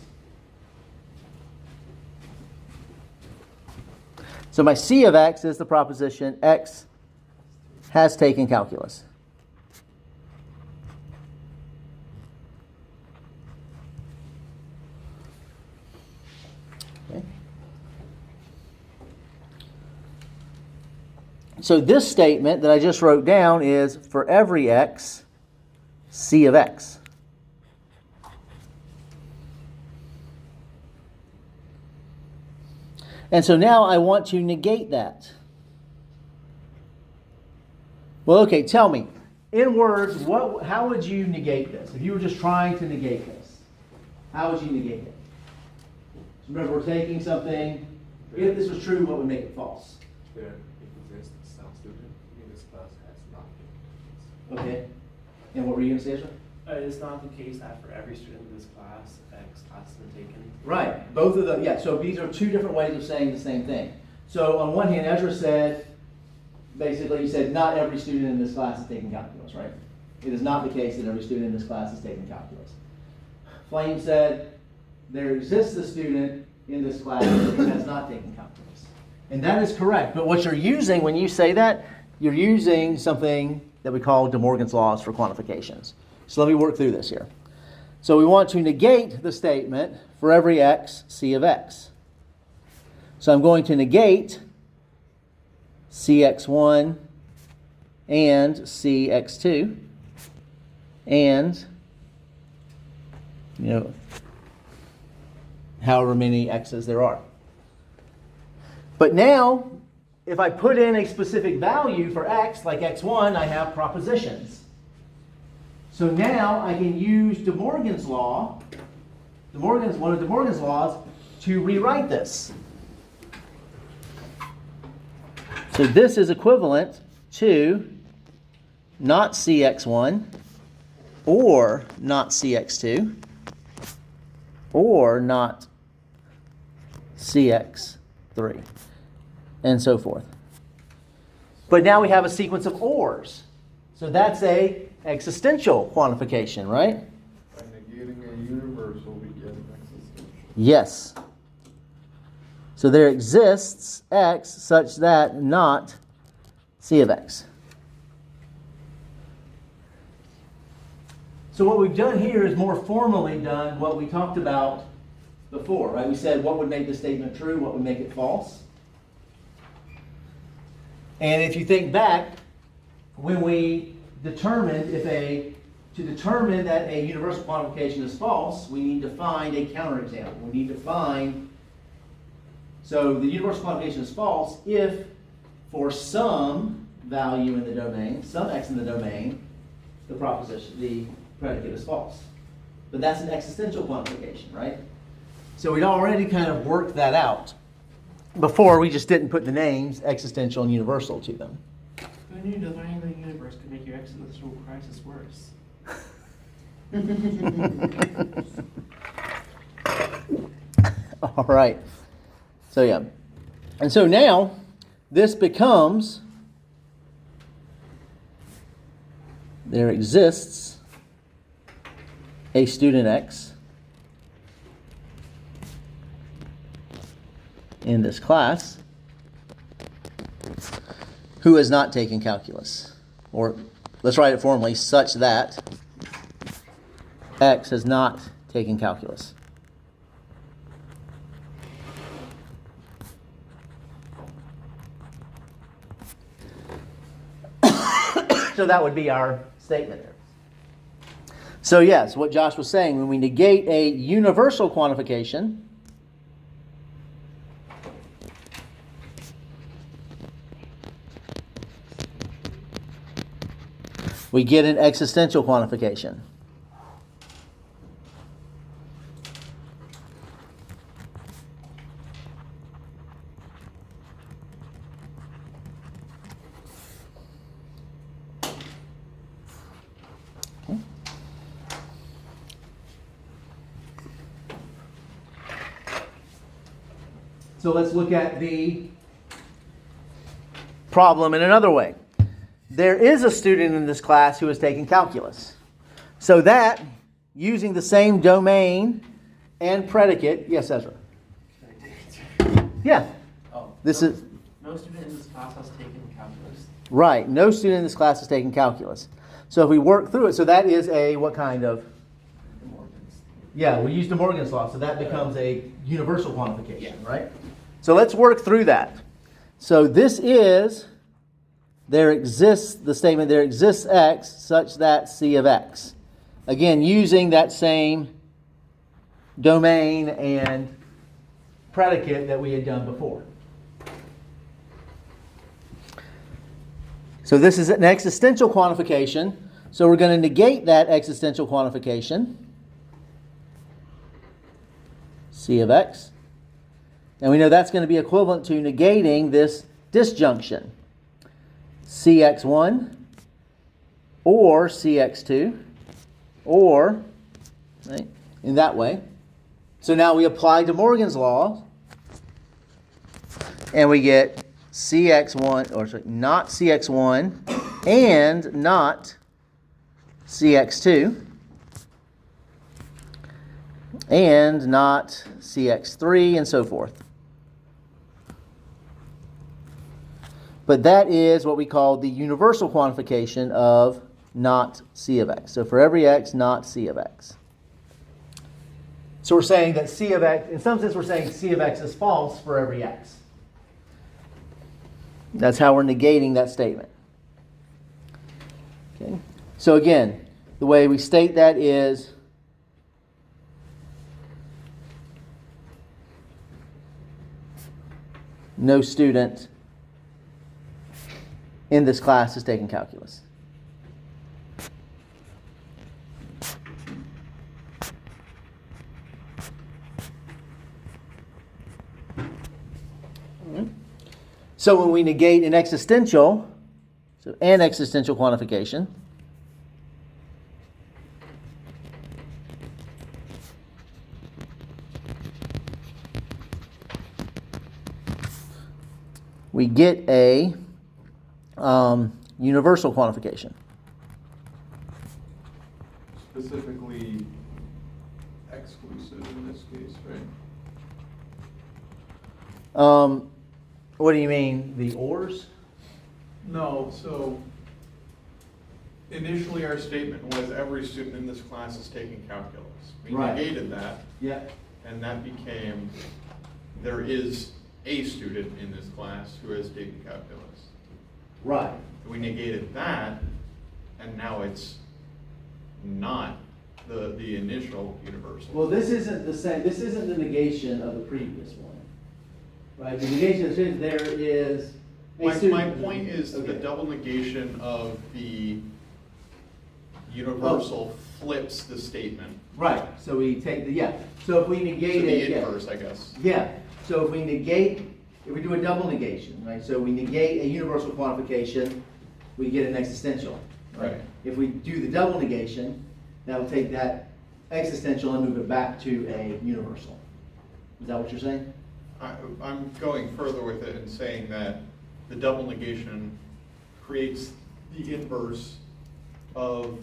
So my C of X is the proposition X has taken calculus. Okay. So this statement that I just wrote down is for every X, C of X. And so now I want to negate that. Well, okay, tell me, in words, how would you negate this? If you were just trying to negate this, how would you negate it? Remember, we're taking something, if this was true, what would make it false? There exists some student in this class has not been. Okay. And what were you going to say, Ezra? It's not the case that for every student in this class, X class has been taken. Right. Both of them, yeah. So these are two different ways of saying the same thing. So on one hand, Ezra said, basically, he said, not every student in this class is taking calculus, right? It is not the case that every student in this class is taking calculus. Flame said, there exists a student in this class who has not taken calculus. And that is correct. But what you're using when you say that, you're using something that we call De Morgan's laws for quantifications. So let me work through this here. So we want to negate the statement for every X, C of X. So I'm going to negate CX1 and CX2 and, however many X's there are. But now, if I put in a specific value for X, like X1, I have propositions. So now I can use De Morgan's law, one of De Morgan's laws, to rewrite this. So this is equivalent to not CX1, or not CX2, or not CX3, and so forth. But now we have a sequence of ors. So that's a existential quantification, right? By negating a universal, we get an existential. Yes. So there exists X such that not C of X. So what we've done here is more formally done what we talked about before, right? We said what would make the statement true, what would make it false. And if you think back, when we determined to determine that a universal quantification is false, we need to find a counterexample. We need to find, so the universal quantification is false if for some value in the domain, some X in the domain, the predicate is false. But that's an existential quantification, right? So we'd already kind of worked that out. Before, we just didn't put the names existential and universal to them. Who knew defining the universe could make your existential crisis worse? All right. So yeah. And so now, this becomes, there exists a student X in this class who has not taken calculus. Or let's write it formally, such that X has not taken calculus. So that would be our statement there. So yes, what Josh was saying, when we negate a universal quantification, we get an existential quantification. So let's look at the problem in another way. There is a student in this class who is taking calculus. So that, using the same domain and predicate, yes, Ezra? Yeah. Oh, This no- is, No student in this class has taken calculus. right, no student in this class is taking calculus. So if we work through it, so that is a, what kind of? The Morgan's. Yeah, we use De Morgan's law, so that becomes a universal quantification, Yeah. right? So let's work through that. So this is, there exists, the statement, there exists x such that c of x. Again, using that same domain and predicate that we had done before. So this is an existential quantification. So we're going to negate that existential quantification, c of x. And we know that's going to be equivalent to negating this disjunction, cx1 or cx2, or, right, in that way. So now we apply De Morgan's law, and we get cx1, or sorry, not cx1 and not cx2, and not cx3, and so forth. But that is what we call the universal quantification of not c of x. So for every x, not c of x. So we're saying that c of x, in some sense we're saying c of x is false for every x. That's how we're negating that statement. Okay. So again, the way we state that is no student in this class is taking calculus. So when we negate an existential, so an existential quantification, we get a universal quantification. Specifically exclusive in this case, right? What do you mean, the ors? No, so initially our statement was every student in this class is taking calculus. We Right. negated that, Yeah. and that became, there is a student in this class who has taken calculus. Right. We negated that, and now it's not the initial universal. Well, this isn't the same. This isn't the negation of the previous one, right? The negation of the student, there is a My student. point is the Okay. double negation of the universal flips the statement. Right. So we take the So if we So negate it, the inverse, I guess. Yeah. So if we negate, if we do a double negation, right? So we negate a universal quantification, we get an existential. Right. If we do the double negation, that will take that existential and move it back to a universal. Is that what you're saying? I'm going further with it and saying that the double negation creates the inverse of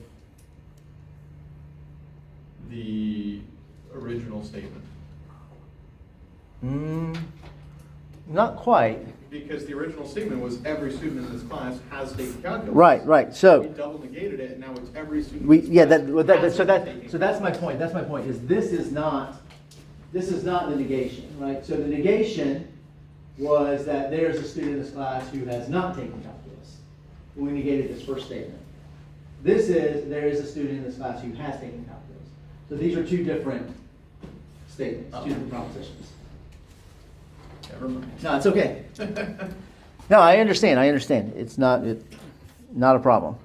the original statement. Not quite. Because the original statement was every student in this class has taken calculus. Right. We So double negated it, and now it's every student. we, in this yeah, class that, well, that, has so taken that, so that's my point. That's my point. Is this is not the negation, right? So the negation was that there's a student in this class who has not taken calculus. We negated this first statement. This is there is a student in this class who has taken calculus. So these are two different statements, two different propositions. Never mind. No, it's okay. No, I understand. It's not a problem.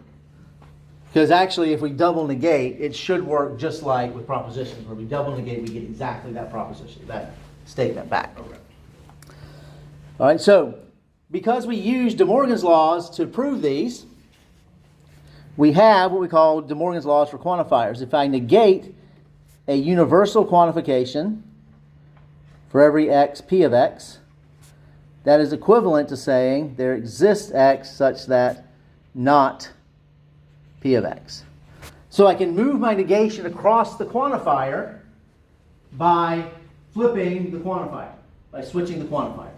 Because actually, if we double negate, it should work just like with propositions. Where we double negate, we get exactly that proposition, that statement back. Okay. All right, so because we use De Morgan's laws to prove these, we have what we call De Morgan's laws for quantifiers. If I negate a universal quantification for every x, p of x, that is equivalent to saying there exists x such that not p of x. So I can move my negation across the quantifier by flipping the quantifier, by switching the quantifier.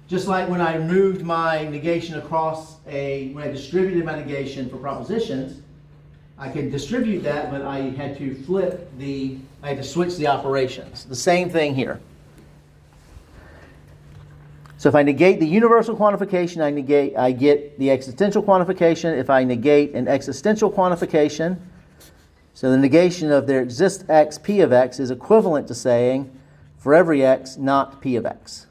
Just like when I moved my negation across when I distributed my negation for propositions, I could distribute that, but I had to I had to switch the operations. The same thing here. So if I negate the universal quantification, I get the existential quantification. If I negate an existential quantification, so the negation of there exists x, p of x is equivalent to saying for every x, not p of x.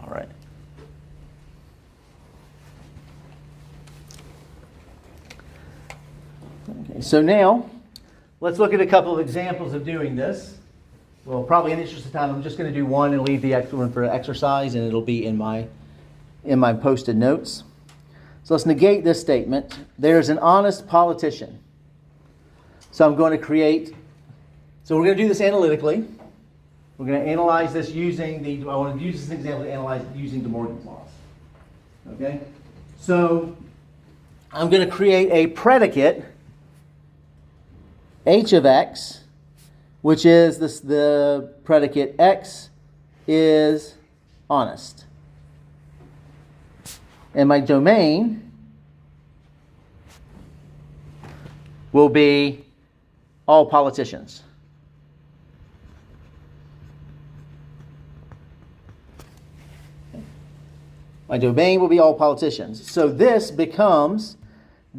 All right. Okay, so now let's look at a couple of examples of doing this. Well, probably in the interest of time, I'm just going to do one and leave the extra one for exercise, and it'll be in my posted notes. So let's negate this statement. There's an honest politician. So I'm going to so we're going to do this analytically. We're going to analyze this using I want to use this example to analyze it using De Morgan's laws. Okay? So I'm going to create a predicate, h of x, which is the predicate x is honest. And my domain will be all politicians. My domain will be all politicians. So this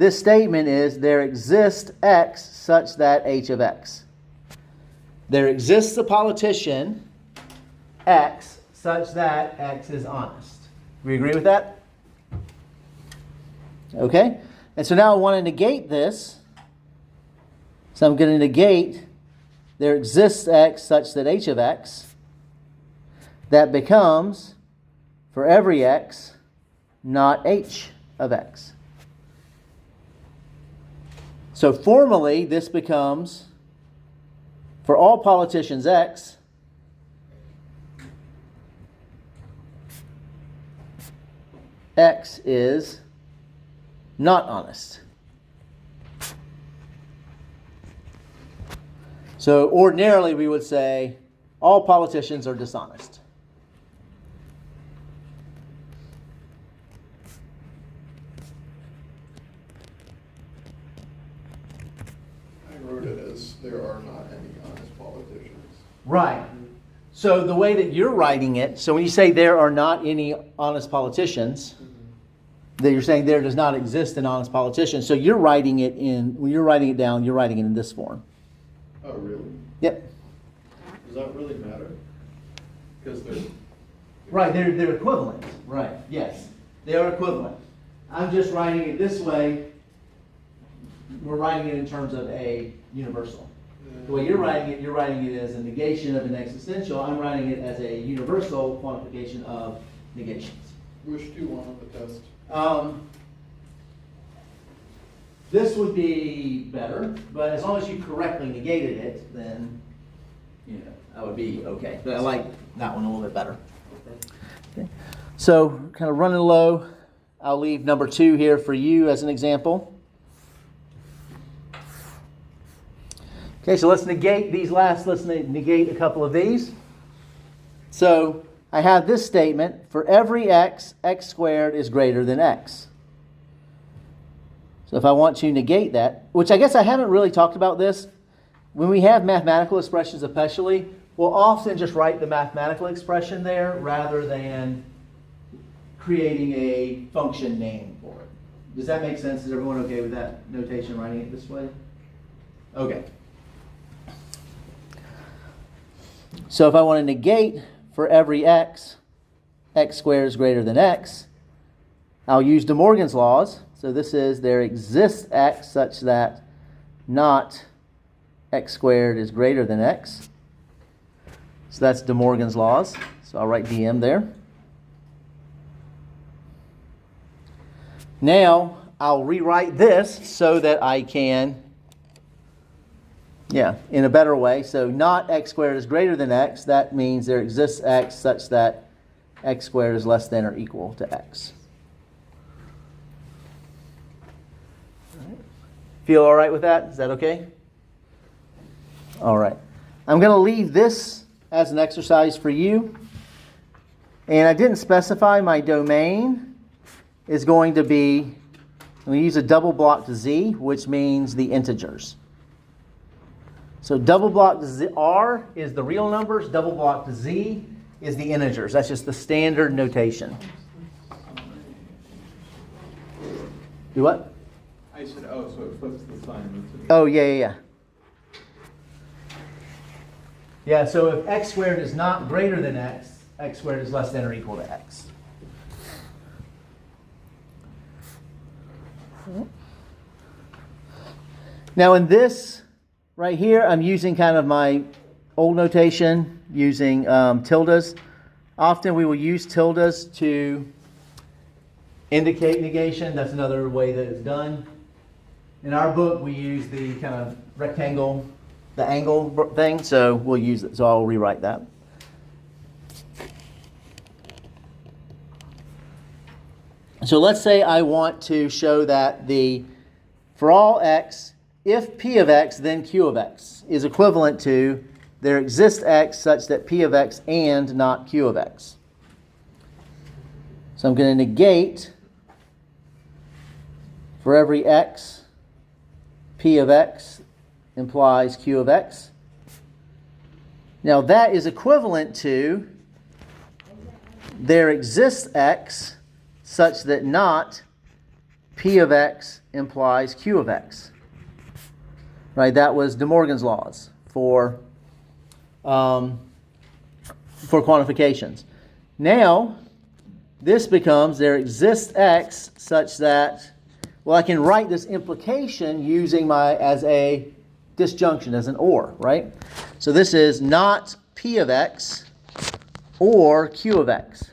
statement is there exists x such that h of x. There exists a politician x such that x is honest. We agree with that? Okay? And so now I want to negate this. So I'm going to negate there exists x such that h of x. That becomes for every x, not h of x. So formally, this becomes for all politicians x, x is not honest. So ordinarily we would say all politicians are dishonest. I wrote it as there are not any honest politicians. Right. So the way that you're writing it, so when you say there are not any honest politicians, that you're saying there does not exist an honest politician. So you're writing it when you're writing it down, you're writing it in this form. Oh, really? Yep. Does that really matter? Because they're... Right, they're equivalent. Right, yes. They are equivalent. I'm just writing it this way. We're writing it in terms of a universal. The way you're writing it as a negation of an existential. I'm writing it as a universal quantification of negations. Which do you want on the test? This would be better, but as long as you correctly negated it, then that would be okay. But I like that one a little bit better. Okay. So kind of running low, I'll leave number 2 here for you as an example. Okay, so let's negate let's negate a couple of these. So I have this statement, for every x, x squared is greater than x. So if I want to negate that, which I guess I haven't really talked about this, when we have mathematical expressions especially, we'll often just write the mathematical expression there rather than creating a function name for it. Does that make sense? Is everyone okay with that notation, writing it this way? Okay. So if I want to negate for every x, x squared is greater than x, I'll use De Morgan's laws. So this is there exists x such that not x squared is greater than x. So that's De Morgan's laws. So I'll write dm there. Now I'll rewrite this so that I can, in a better way. So not x squared is greater than x. That means there exists x such that x squared is less than or equal to x. Feel all right with that? Is that okay? All right. I'm going to leave this as an exercise for you. And I didn't specify my domain is going to be, I'm going to use a double block to z, which means the integers. So double block to z, r is the real numbers, double block to z is the integers. That's just the standard notation. Do what? I said, so it flips the sign. Oh, yeah. Yeah, so if x squared is not greater than x, x squared is less than or equal to x. Now in this right here, I'm using kind of my old notation, using tildes. Often we will use tildes to indicate negation. That's another way that it's done. In our book, we use the kind of rectangle, the angle thing, so we'll use it. So I'll rewrite that. So let's say I want to show that for all x, if p of x, then q of x is equivalent to there exists x such that p of x and not q of x. So I'm going to negate for every x, p of x implies q of x. Now that is equivalent to there exists x such that not p of x implies q of x. Right, that was De Morgan's laws for quantifications. Now, this becomes there exists x such that, well, I can write this implication using as a disjunction, as an or, right? So this is not p of x or q of x.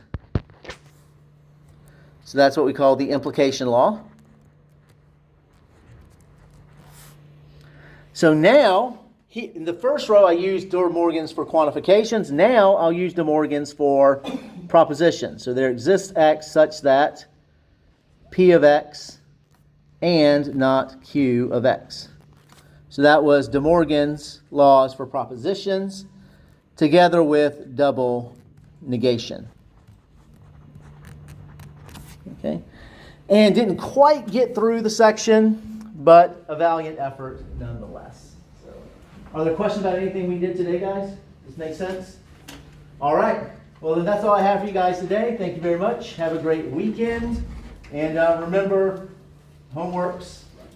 So that's what we call the implication law. So now, in the first row I used De Morgan's for quantifications. Now I'll use De Morgan's for propositions. So there exists x such that p of x and not q of x. So that was De Morgan's laws for propositions together with double negation. Okay, and didn't quite get through the section, but a valiant effort nonetheless. So, are there questions about anything we did today, guys? Does this make sense? All right. Well, then that's all I have for you guys today. Thank you very much. Have a great weekend. And remember, homework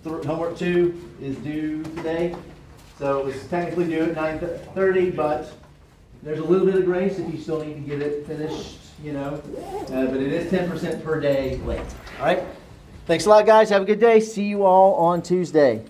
2 is due today. So it was technically due at 9:30, but there's a little bit of grace if you still need to get it finished, but it is 10% per day late. All right. Thanks a lot, guys. Have a good day. See you all on Tuesday.